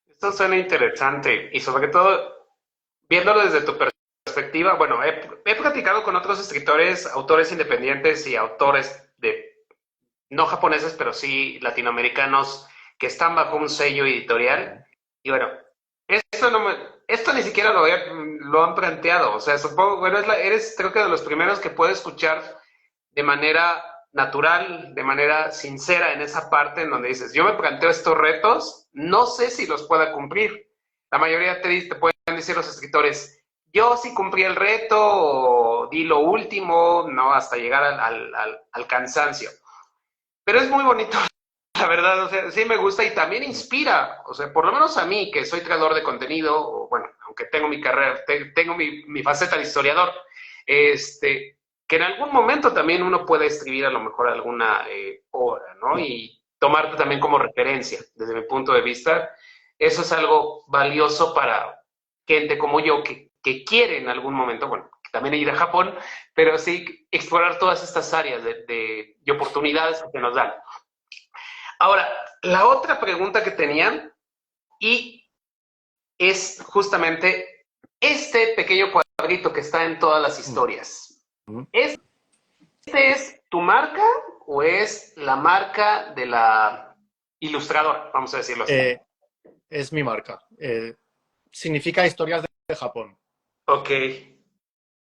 Esto suena interesante y sobre todo viéndolo desde tu perspectiva. Bueno, he platicado con otros escritores, autores independientes y autores de no japoneses, pero sí latinoamericanos que están bajo un sello editorial. Y bueno, esto, no me, esto ni siquiera lo han planteado. O sea, supongo, bueno, eres creo que de los primeros que puede escuchar de manera natural, de manera sincera en esa parte en donde dices, yo me planteo estos retos, no sé si los pueda cumplir. La mayoría te pueden decir los escritores, yo sí cumplí el reto, o di lo último, ¿no? Hasta llegar al cansancio. Pero es muy bonito, la verdad, o sea, sí me gusta y también inspira, o sea, por lo menos a mí, que soy creador de contenido, o bueno, aunque tengo mi carrera, tengo mi faceta de historiador, que en algún momento también uno puede escribir a lo mejor alguna obra, ¿no? Y tomarte también como referencia, desde mi punto de vista. Eso es algo valioso para gente como yo que quiere en algún momento, bueno, también ir a Japón, pero sí explorar todas estas áreas de oportunidades que nos dan. Ahora, la otra pregunta que tenían y es justamente este pequeño cuadrito que está en todas las Mm. historias. ¿Este es tu marca o es la marca de la ilustradora? Vamos a decirlo así. Eh, es mi marca. Significa historias de Japón. Ok,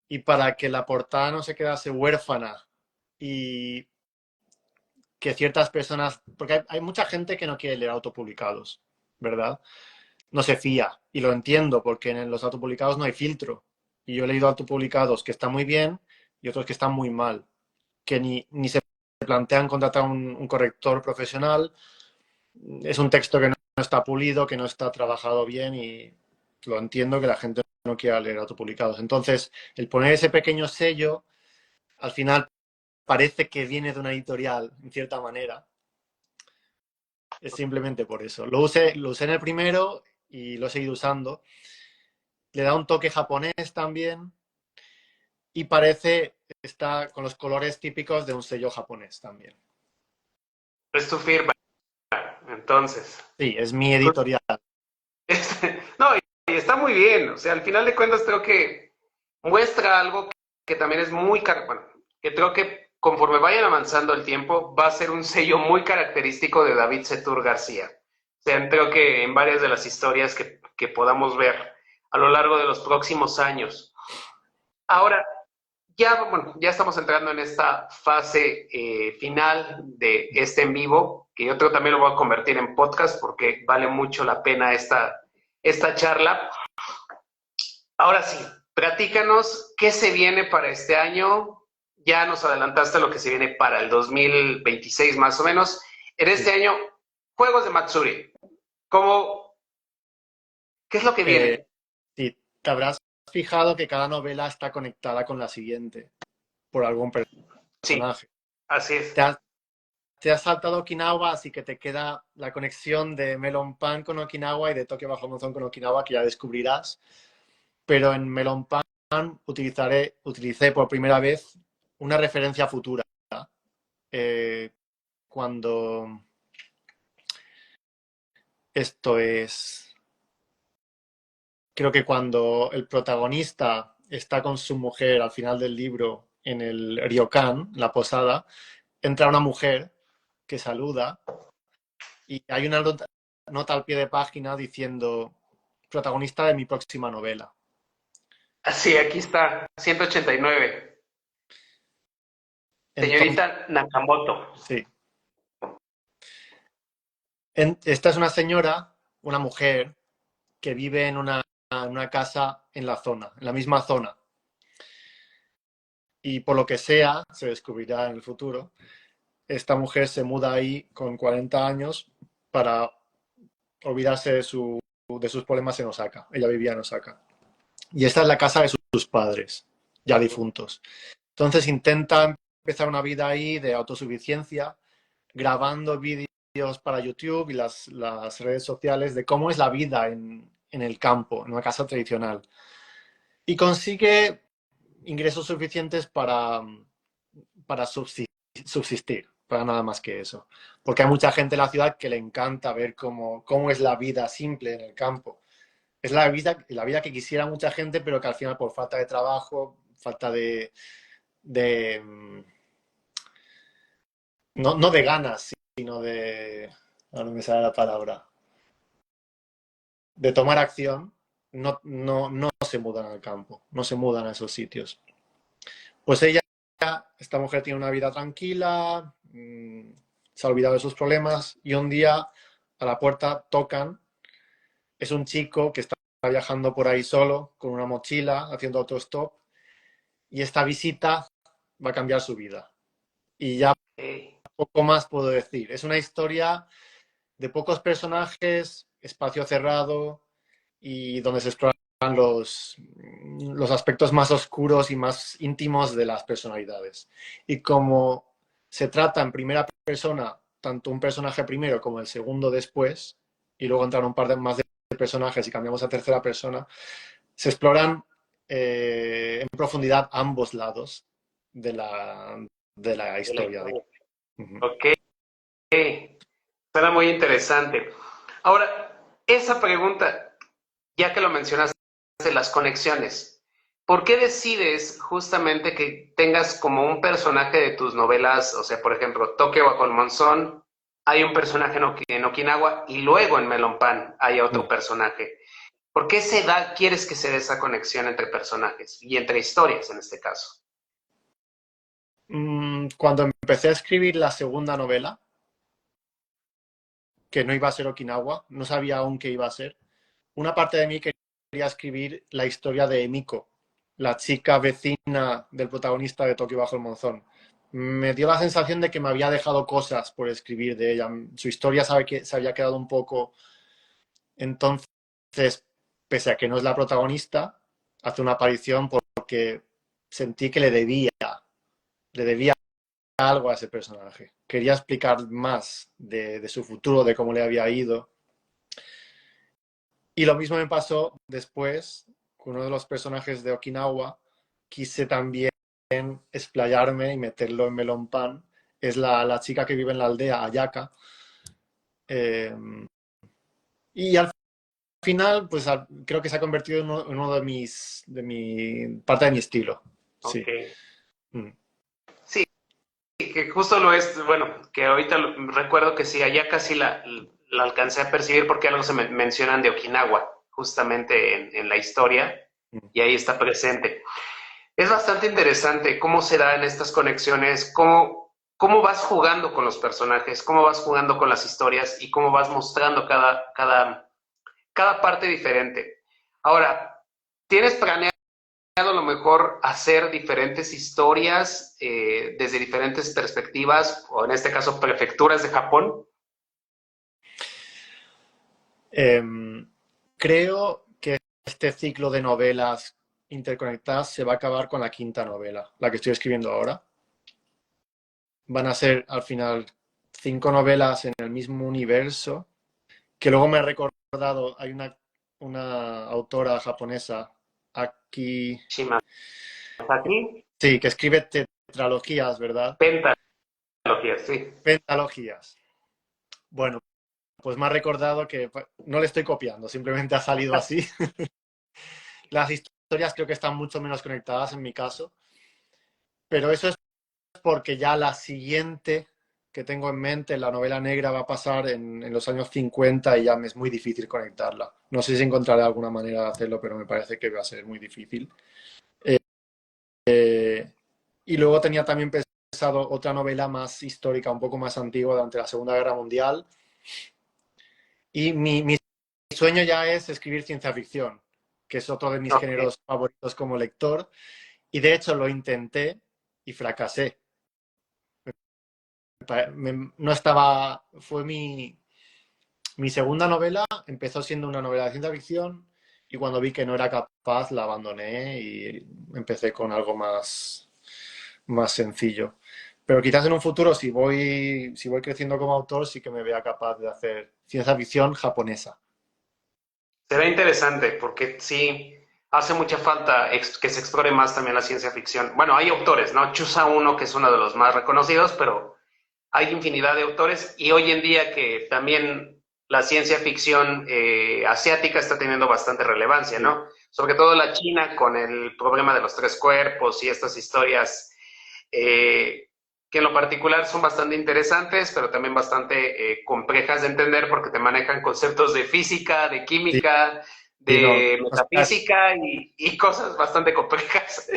Y para que la portada no se quedase huérfana y que ciertas personas, porque hay mucha gente que no quiere leer autopublicados, ¿verdad? No se fía. Y lo entiendo, porque en los autopublicados no hay filtro. Y yo he leído autopublicados que están muy bien y otros que están muy mal, que ni se plantean contratar un corrector profesional. Es un texto que no está pulido, que no está trabajado bien y lo entiendo que la gente no quiera leer autopublicados. Entonces, el poner ese pequeño sello, al final parece que viene de una editorial, en cierta manera. Es simplemente por eso. Lo usé en el primero y lo he seguido usando. Le da un toque japonés también y parece está con los colores típicos de un sello japonés también. Es tu firma, entonces. Sí, es mi editorial. No, y está muy bien. O sea, al final de cuentas creo que muestra algo que también es muy, bueno, que creo que conforme vayan avanzando el tiempo va a ser un sello muy característico de David Setur García. O sea, creo que en varias de las historias que podamos ver a lo largo de los próximos años. Ahora, ya, bueno, ya estamos entrando en esta fase final de este en vivo, que yo creo también lo voy a convertir en podcast porque vale mucho la pena esta charla. Ahora sí, platícanos qué se viene para este año. Ya nos adelantaste lo que se viene para el 2026 más o menos. En este año, juegos de Matsuri. ¿Cómo, qué es lo que viene? Sí, te habrás fijado que cada novela está conectada con la siguiente por algún Sí, personaje. así es. Te has, te has saltado Okinawa, así que te queda la conexión de Melon Pan con Okinawa y de Tokio Bajo Monzón con Okinawa, que ya descubrirás. Pero en Melon Pan utilicé por primera vez una referencia futura. Eh, cuando esto es, creo que cuando el protagonista está con su mujer al final del libro en el ryokan, la posada, entra una mujer que saluda y hay una nota al pie de página diciendo protagonista de mi próxima novela. Así, aquí está, 189. Entonces, Señorita Nakamoto. sí. Esta es una señora, una mujer, que vive en una casa en la zona, en la misma zona. Y por lo que sea, se descubrirá en el futuro, esta mujer se muda ahí con 40 años para olvidarse de sus problemas en Osaka. Ella vivía en Osaka. Y esta es la casa de sus padres, ya difuntos. Entonces intenta empezar una vida ahí de autosuficiencia, grabando vídeos para YouTube y las redes sociales de cómo es la vida en el campo, en una casa tradicional. Y consigue ingresos suficientes para subsistir, para nada más que eso. Porque hay mucha gente en la ciudad que le encanta ver cómo es la vida simple en el campo. Es la vida que quisiera mucha gente, pero que al final por falta de trabajo, falta de no de ganas, sino de, ahora no me sale la palabra, de tomar acción, no se mudan al campo, no se mudan a esos sitios. Pues esta mujer tiene una vida tranquila, se ha olvidado de sus problemas y un día a la puerta tocan. Es un chico que está viajando por ahí solo, con una mochila, haciendo autostop, y esta visita va a cambiar su vida. Y ya poco más puedo decir. Es una historia de pocos personajes, espacio cerrado y donde se exploran los aspectos más oscuros y más íntimos de las personalidades. Y como se trata en primera persona, tanto un personaje primero como el segundo después, y luego entran un par de más de personajes y cambiamos a tercera persona, se exploran en profundidad ambos lados de la historia. Ok, suena muy interesante. Ahora, esa pregunta, ya que lo mencionaste, las conexiones, ¿por qué decides justamente que tengas como un personaje de tus novelas, o sea, por ejemplo, Tokio bajo el monzón, hay un personaje en Okinawa y luego en Melon Pan hay otro personaje? ¿Por qué quieres que se dé esa conexión entre personajes y entre historias en este caso? Cuando empecé a escribir la segunda novela, que no iba a ser Okinawa, no sabía aún qué iba a ser, una parte de mí quería escribir la historia de Emiko, la chica vecina del protagonista de Tokio bajo el monzón. Me dio la sensación de que me había dejado cosas por escribir de ella. Su historia se había quedado un poco. Entonces, pese a que no es la protagonista, hacer una aparición porque sentí que le debía algo a ese personaje. Quería explicar más de su futuro, de cómo le había ido. Y lo mismo me pasó después con uno de los personajes de Okinawa. Quise también explayarme y meterlo en Melón Pan. Es la chica que vive en la aldea, Ayaka. Eh, y al final, pues creo que se ha convertido en uno de mi parte de mi estilo. Ok. Sí. Mm. Sí, que justo lo es, bueno, que ahorita recuerdo que sí, allá casi la alcancé a percibir porque algo se mencionan de Okinawa, justamente en la historia, Mm. y ahí está presente. Es bastante interesante cómo se dan estas conexiones, cómo vas jugando con los personajes, cómo vas jugando con las historias y cómo vas mostrando cada parte diferente. Ahora, ¿tienes planeado a lo mejor hacer diferentes historias desde diferentes perspectivas, o en este caso prefecturas de Japón? Creo que este ciclo de novelas interconectadas se va a acabar con la quinta novela, la que estoy escribiendo ahora. Van a ser al final 5 novelas en el mismo universo, que luego me ha recordado, hay una autora japonesa, Aki, Shimazaki, sí, que escribe tetralogías, ¿verdad? pentalogía, sí. Pentalogías. Bueno, pues me ha recordado que no le estoy copiando, simplemente ha salido así. Las historias creo que están mucho menos conectadas en mi caso, pero eso es porque ya la siguiente que tengo en mente, la novela negra, va a pasar en los años 50 y ya me es muy difícil conectarla. No sé si encontraré alguna manera de hacerlo, pero me parece que va a ser muy difícil. Y luego tenía también pensado otra novela más histórica, un poco más antigua, durante la Segunda Guerra Mundial. Y mi sueño ya es escribir ciencia ficción, que es otro de mis Okay. géneros favoritos como lector. Y de hecho lo intenté y fracasé. No estaba, fue mi segunda novela, empezó siendo una novela de ciencia ficción y cuando vi que no era capaz la abandoné y empecé con algo más sencillo. Pero quizás en un futuro, si voy creciendo como autor, sí que me vea capaz de hacer ciencia ficción japonesa. Se ve interesante porque sí, hace mucha falta que se explore más también la ciencia ficción. Bueno, hay autores, ¿no? Chusa uno, que es uno de los más reconocidos, pero hay infinidad de autores y hoy en día que también la ciencia ficción asiática está teniendo bastante relevancia, Sí, ¿no? Sobre todo la China con el problema de los tres cuerpos y estas historias que en lo particular son bastante interesantes, pero también bastante complejas de entender porque te manejan conceptos de física, de sí, química, sí, no. de O sea, metafísica y cosas bastante complejas.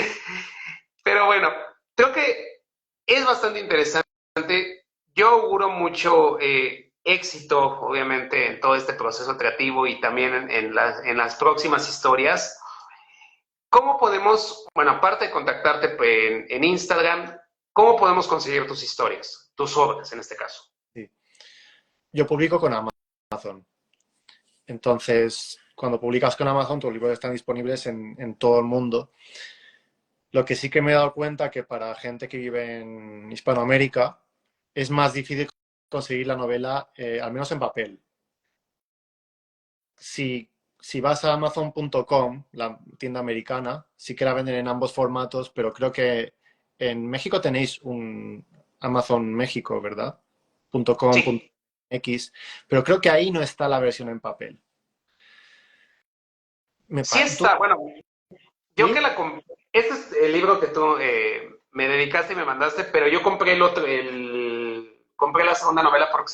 Pero bueno, creo que es bastante interesante. Yo auguro mucho éxito, obviamente, en todo este proceso creativo y también en las próximas historias. ¿Cómo podemos, bueno, aparte de contactarte en Instagram, cómo podemos conseguir tus historias, tus obras en este caso? sí. Yo publico con Amazon. Entonces, cuando publicas con Amazon, tus libros están disponibles en todo el mundo. Lo que sí que me he dado cuenta que para gente que vive en Hispanoamérica es más difícil conseguir la novela, al menos en papel. Si vas a amazon.com, la tienda americana, sí que la venden en ambos formatos, pero creo que en México tenéis un Amazon México, ¿verdad? Sí, .com.x, pero creo que ahí no está la versión en papel. sí ¿Tú? está, bueno, yo que ¿Sí? la compré, este es el libro que tú me dedicaste y me mandaste, pero yo compré el otro, compré la segunda novela porque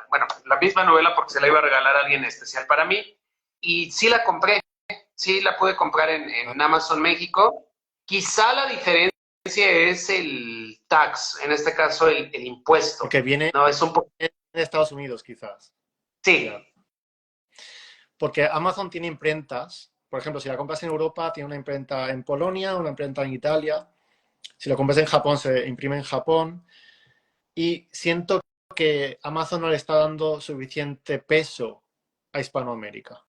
bueno, la misma novela porque se la iba a regalar a alguien especial para mí, y sí la compré, sí la pude comprar Ah, en Amazon México. Quizá la diferencia es el tax, en este caso el impuesto, porque viene ¿no? Es un poco, de Estados Unidos, quizás. Ya. sí, Porque Amazon tiene imprentas. Por ejemplo, si la compras en Europa, tiene una imprenta en Polonia, una imprenta en Italia. Si lo compras en Japón, se imprime en Japón. Y siento que Amazon no le está dando suficiente peso a Hispanoamérica.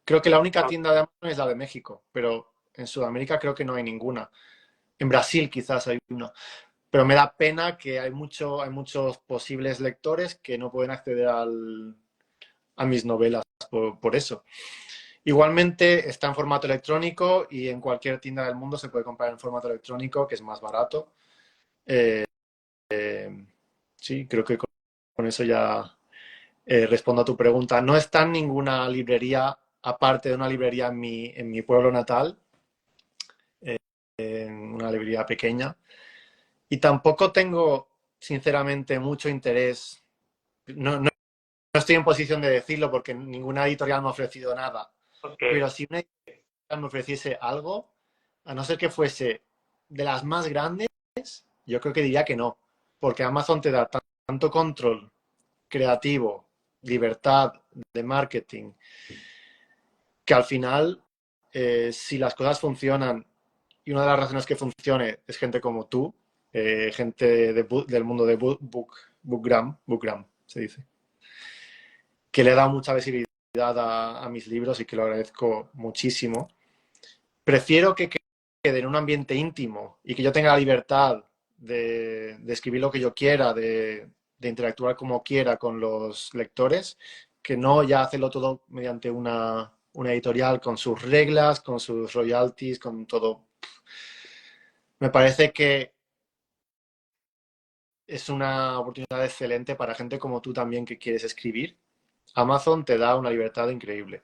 Creo que la única tienda de Amazon es la de México, pero En Sudamérica creo que no hay ninguna. En Brasil quizás hay una. Pero me da pena que hay muchos posibles lectores que no pueden acceder a mis novelas por eso. Igualmente está en formato electrónico y en cualquier tienda del mundo se puede comprar en formato electrónico, que es más barato. Eh, sí, creo que con eso ya respondo a tu pregunta. No está en ninguna librería, aparte de una librería en mi pueblo natal, en una librería pequeña. Y tampoco tengo, sinceramente, mucho interés. No estoy en posición de decirlo porque ninguna editorial me ha ofrecido nada. Ok. Pero si una editorial me ofreciese algo, a no ser que fuese de las más grandes, yo creo que diría que no. Porque Amazon te da tanto control creativo, libertad de marketing, que al final, si las cosas funcionan, y una de las razones que funcione es gente como tú, gente del mundo de Bookgram, se dice, que le da mucha visibilidad a mis libros y que lo agradezco muchísimo. Prefiero que quede en un ambiente íntimo y que yo tenga la libertad de escribir lo que yo quiera, de interactuar como quiera con los lectores, que no ya hacerlo todo mediante una editorial con sus reglas, con sus royalties, con todo. Me parece que es una oportunidad excelente para gente como tú también que quieres escribir. Amazon te da una libertad increíble.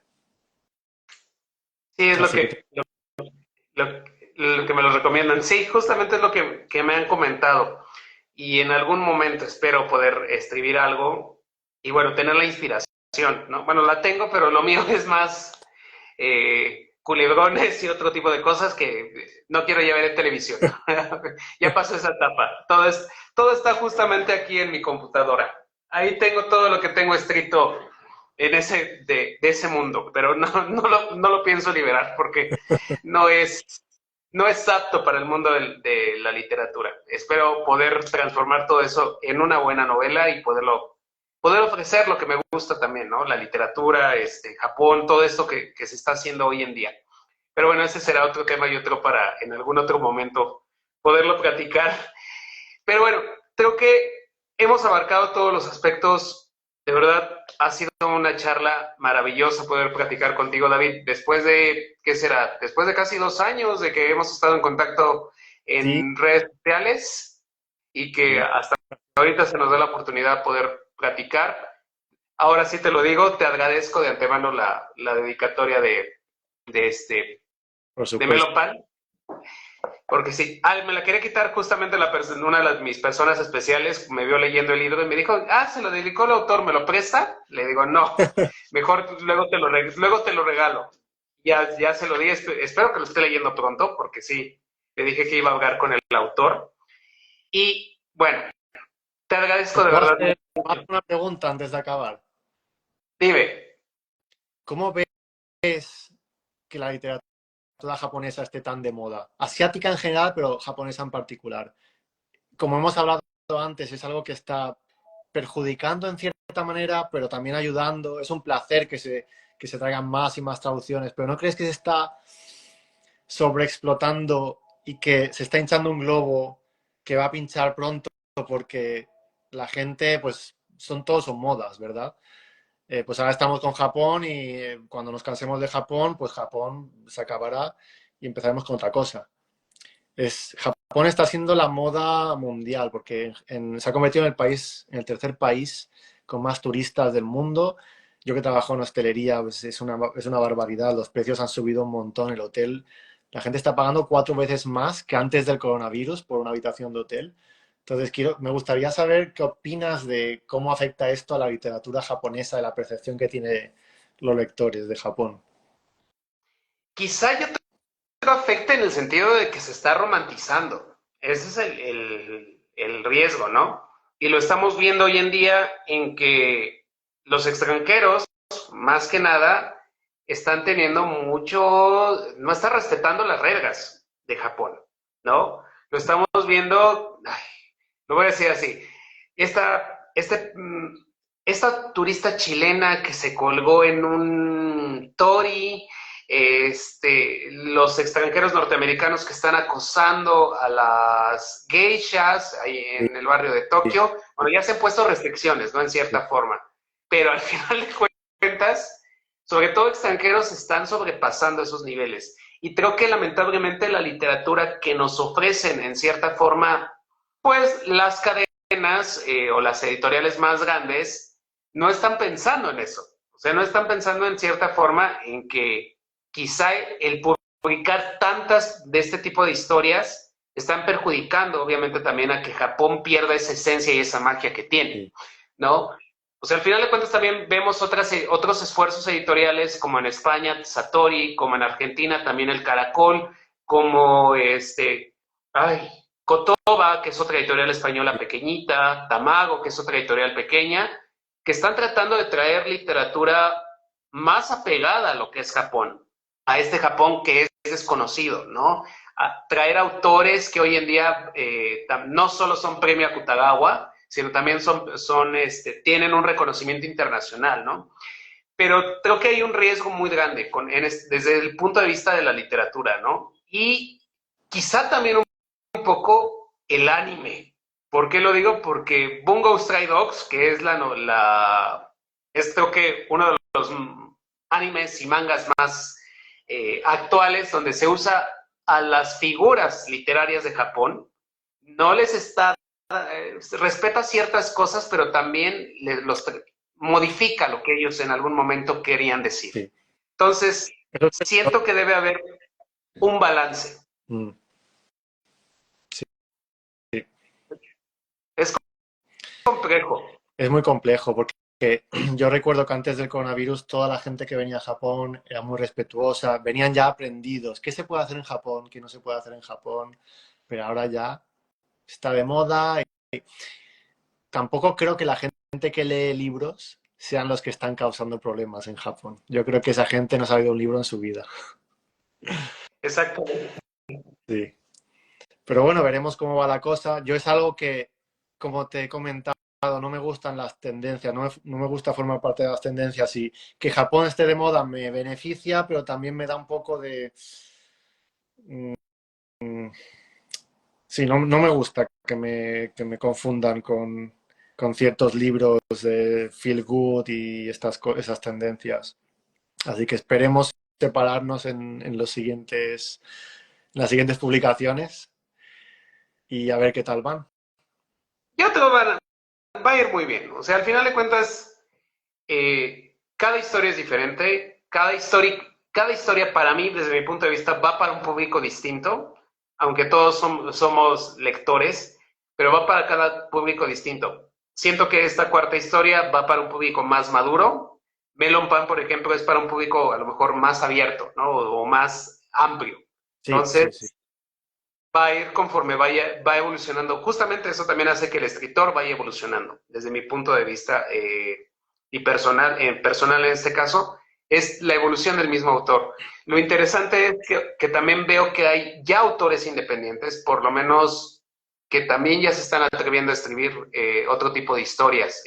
Sí, es Así que lo, lo que me lo recomiendan. Sí, justamente es lo que me han comentado. Y en algún momento espero poder escribir algo y bueno, tener la inspiración, ¿no? Bueno, la tengo, pero lo mío es más culebrones y otro tipo de cosas que no quiero ya ver en televisión. Ya pasó esa etapa. Todo está justamente aquí en mi computadora. Ahí tengo todo lo que tengo escrito en de ese mundo, pero no lo pienso liberar porque no es, no es apto para el mundo de la literatura. Espero poder transformar todo eso en una buena novela y poder ofrecer lo que me gusta también, ¿no? La literatura, Japón, todo esto que se está haciendo hoy en día. Pero bueno, ese será otro tema y otro para en algún otro momento poderlo platicar. Pero bueno, creo que hemos abarcado todos los aspectos. De verdad, ha sido una charla maravillosa poder platicar contigo, David. Después de, ¿qué será? Después de casi 2 años de que hemos estado en contacto sí, en redes sociales y que sí, hasta ahorita se nos da la oportunidad de poder platicar. Ahora sí te lo digo, te agradezco de antemano la dedicatoria de, este, por de supuesto. Melopan. Porque sí, me la quería quitar justamente una de mis personas especiales, me vio leyendo el libro y me dijo, se lo dedicó el autor, ¿me lo presta? Le digo, no, mejor luego te lo regalo. Ya se lo di, espero que lo esté leyendo pronto, porque sí, le dije que iba a hablar con el autor. Y bueno, te agradezco ¿Te de puedo verdad hacer mucho. una pregunta antes de acabar? Dime, ¿Cómo ves que la literatura japonesa esté tan de moda? Asiática en general, pero japonesa en particular. Como hemos hablado antes, es algo que está perjudicando en cierta manera, pero también ayudando. Es un placer que se traigan más y más traducciones, pero ¿no crees que se está sobreexplotando y que se está hinchando un globo que va a pinchar pronto porque la gente, pues, todos son modas, ¿verdad? Pues ahora estamos con Japón y cuando nos cansemos de Japón, pues Japón se acabará y empezaremos con otra cosa. Japón está siendo la moda mundial porque se ha convertido en en el tercer país con más turistas del mundo. Yo que trabajo en hostelería, pues es una barbaridad. Los precios han subido un montón. El hotel, la gente está pagando 4 veces más que antes del coronavirus por una habitación de hotel. Entonces, me gustaría saber qué opinas de cómo afecta esto a la literatura japonesa, de la percepción que tienen los lectores de Japón. quizá yo te afecte en el sentido de que se está romantizando. Ese es el riesgo, ¿no? Y lo estamos viendo hoy en día en que los extranjeros, más que nada, están teniendo no están respetando las reglas de Japón, ¿no? Lo estamos viendo, lo voy a decir así, esta, este, esta turista chilena que se colgó en un tori los extranjeros norteamericanos que están acosando a las geishas ahí Sí, en el barrio de sí, Tokio. Bueno, ya se han puesto restricciones, ¿no? En sí, cierta forma. Pero al final de cuentas, sobre todo extranjeros están sobrepasando esos niveles. Y creo que lamentablemente la literatura que nos ofrecen en cierta forma, pues las cadenas o las editoriales más grandes no están pensando en eso. O sea, no están pensando en cierta forma en que quizá el publicar tantas de este tipo de historias están perjudicando obviamente también a que Japón pierda esa esencia y esa magia que tiene, sí. ¿no? O sea, al final de cuentas también vemos otros esfuerzos editoriales como en España, Satori, como en Argentina también el Caracol, como ay, Kotoba, que es otra editorial española pequeñita, Tamago, que es otra editorial pequeña, que están tratando de traer literatura más apegada a lo que es Japón, a este Japón que es desconocido, ¿no? A traer autores que hoy en día no solo son premio Akutagawa, sino también tienen un reconocimiento internacional, ¿no? Pero creo que hay un riesgo muy grande desde el punto de vista de la literatura, ¿no? Y quizá también un poco el anime. ¿Por qué lo digo? Porque Bungo Stray Dogs, que es es creo que uno de los animes y mangas más actuales, donde se usa a las figuras literarias de Japón, no les está respeta ciertas cosas, pero también modifica lo que ellos en algún momento querían decir. Sí. Entonces, Eso siento que debe haber un balance. mm, sí, sí. Es complejo. Es muy complejo porque yo recuerdo que antes del coronavirus toda la gente que venía a Japón era muy respetuosa, venían ya aprendidos. ¿Qué se puede hacer en Japón? ¿Qué no se puede hacer en Japón? Pero ahora ya está de moda. Tampoco creo que la gente que lee libros sean los que están causando problemas en Japón. Yo creo que esa gente no ha leído un libro en su vida. Exacto. Sí. Pero bueno, veremos cómo va la cosa. Yo es algo que, como te he comentado, no me gustan las tendencias, no me gusta formar parte de las tendencias y que Japón esté de moda me beneficia, pero también me da un poco de... Sí, no me gusta que me confundan con ciertos libros de feel good y esas tendencias. Así que esperemos separarnos en en las siguientes publicaciones y a ver qué tal van. Yo te va a ir muy bien. O sea, al final de cuentas, cada historia es diferente. Cada historia para mí, desde mi punto de vista, va para un público distinto, aunque todos somos lectores, pero va para cada público distinto. Siento que esta cuarta historia va para un público más maduro. Melon Pan, por ejemplo, es para un público a lo mejor más abierto, ¿no? O más amplio. Sí, sí, sí. Entonces, va a ir conforme va evolucionando. Justamente eso también hace que el escritor vaya evolucionando. Desde mi punto de vista y personal en este caso, es la evolución del mismo autor. Lo interesante es que también veo que hay ya autores independientes, por lo menos que también ya se están atreviendo a escribir otro tipo de historias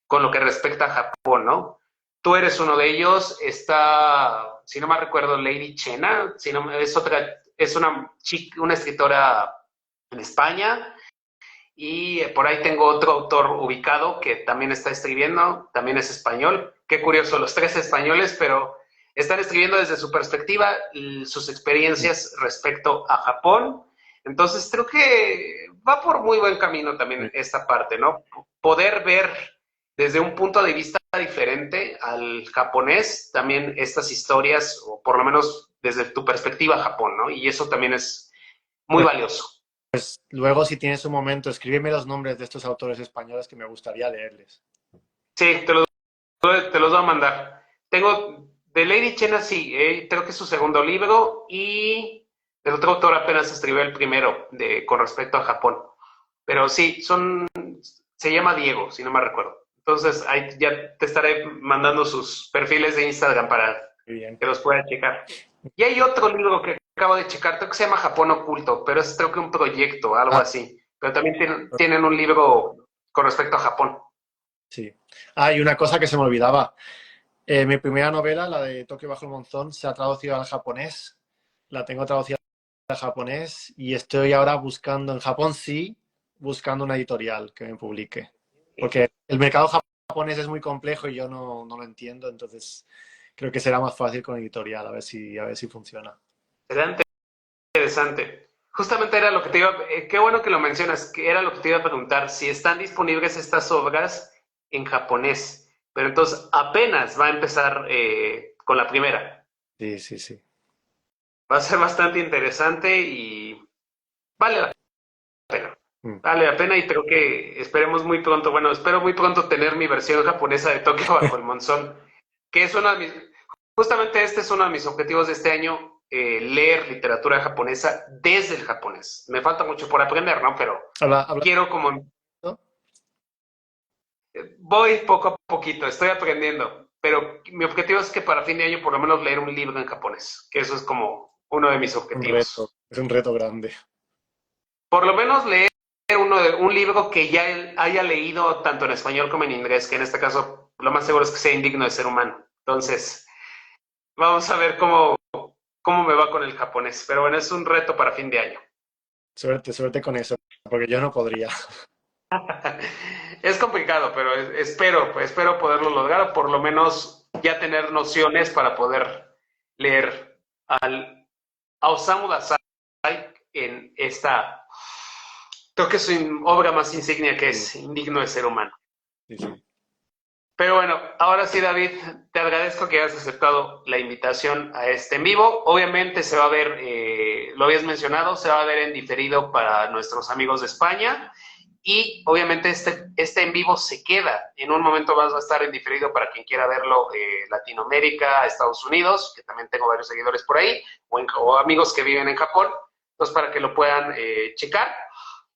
con lo que respecta a Japón, ¿no? Tú eres uno de ellos, está, si no me recuerdo, Lady Chena, si no, es una escritora en España, y por ahí tengo otro autor ubicado que también está escribiendo, también es español. Qué curioso, los tres españoles, pero están escribiendo desde su perspectiva sus experiencias respecto a Japón. Entonces creo que va por muy buen camino también esta parte, ¿no? Poder ver desde un punto de vista diferente al japonés también estas historias, o por lo menos desde tu perspectiva Japón, ¿no? Y eso también es muy Pues valioso. luego, si tienes un momento, escríbeme los nombres de estos autores españoles que me gustaría leerles. Sí, te los voy a mandar. Tengo de Lady Chena, sí, creo que es su segundo libro, y del otro autor apenas escribió el primero con respecto a Japón. Pero sí, se llama Diego, si no me recuerdo. Entonces, ahí ya te estaré mandando sus perfiles de Instagram para Muy bien. que los puedas checar. Y hay otro libro que acabo de checar, creo que se llama Japón Oculto, pero es creo que un proyecto, algo Ah, así. Pero también tienen un libro con respecto a Japón. sí. Ah, y una cosa que se me olvidaba. Mi primera novela, la de Tokio bajo el monzón, se ha traducido al japonés. La tengo traducida al japonés y estoy ahora buscando, en Japón sí, buscando una editorial que me publique. Porque el mercado japonés es muy complejo y yo no lo entiendo, entonces creo que será más fácil con editorial, a ver si funciona. Será interesante. Justamente era lo que te iba, qué bueno que lo mencionas, que era lo que te iba a preguntar, si están disponibles estas obras en japonés, pero entonces apenas va a empezar con la primera. Sí, sí, sí. Va a ser bastante interesante y vale la pena. Mm. Vale la pena y creo que esperemos muy pronto, bueno, espero muy pronto tener mi versión japonesa de Tokio bajo el monzón, que es uno de mis, justamente este es uno de mis objetivos de este año, leer literatura japonesa desde el japonés. Me falta mucho por aprender, ¿no? Pero Habla, quiero como, ¿no? voy poco a poquito, estoy aprendiendo, pero mi objetivo es que para fin de año por lo menos leer un libro en japonés, que eso es como uno de mis objetivos. Es un reto grande. Por lo menos leer un libro que ya él haya leído tanto en español como en inglés, que en este caso lo más seguro es que sea Indigno de ser humano. Entonces, vamos a ver cómo me va con el japonés. Pero bueno, es un reto para fin de año. Suerte, suerte con eso, porque yo no podría. Es complicado, pero espero poderlo lograr, o por lo menos ya tener nociones para poder leer a Osamu Dazai en esta, creo que es su obra más insignia que es Indigno de ser humano. Sí, sí. Pero bueno, ahora sí, David, te agradezco que hayas aceptado la invitación a este en vivo. Obviamente se va a ver, lo habías mencionado, se va a ver en diferido para nuestros amigos de España y obviamente este en vivo se queda. En un momento más va a estar en diferido para quien quiera verlo, Latinoamérica, Estados Unidos, que también tengo varios seguidores por ahí, o amigos que viven en Japón, entonces para que lo puedan checar.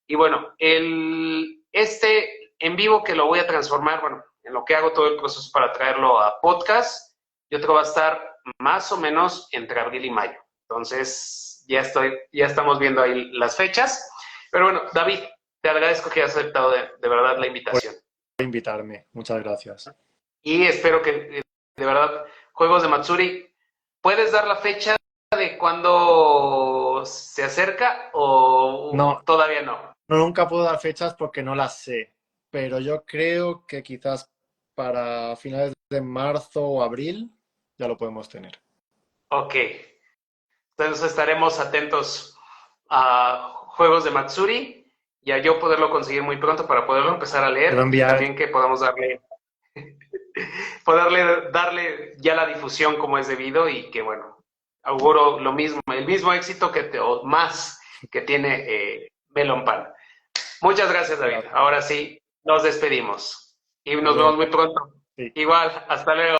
Y bueno, este en vivo que lo voy a transformar, bueno, en lo que hago todo el proceso para traerlo a podcast, yo creo que va a estar más o menos entre abril y mayo. Entonces, ya estamos viendo ahí las fechas. Pero bueno, David, te agradezco que hayas aceptado de verdad la invitación. Por invitarme. Muchas gracias. Y espero que, de verdad, Juegos de Matsuri, ¿puedes dar la fecha de cuándo se acerca o No, todavía no? nunca puedo dar fechas porque no las sé, pero yo creo que quizás para finales de marzo o abril ya lo podemos tener. Ok, entonces estaremos atentos a Juegos de Matsuri y a yo poderlo conseguir muy pronto para poderlo empezar a Te va a leer y enviar, también que podamos darle ya la difusión como es debido y que bueno, auguro lo mismo, el mismo éxito o más que tiene Melon Pan. Muchas gracias, David. gracias. Ahora sí, nos despedimos y Hasta nos luego. vemos muy pronto. Sí. Igual, hasta luego.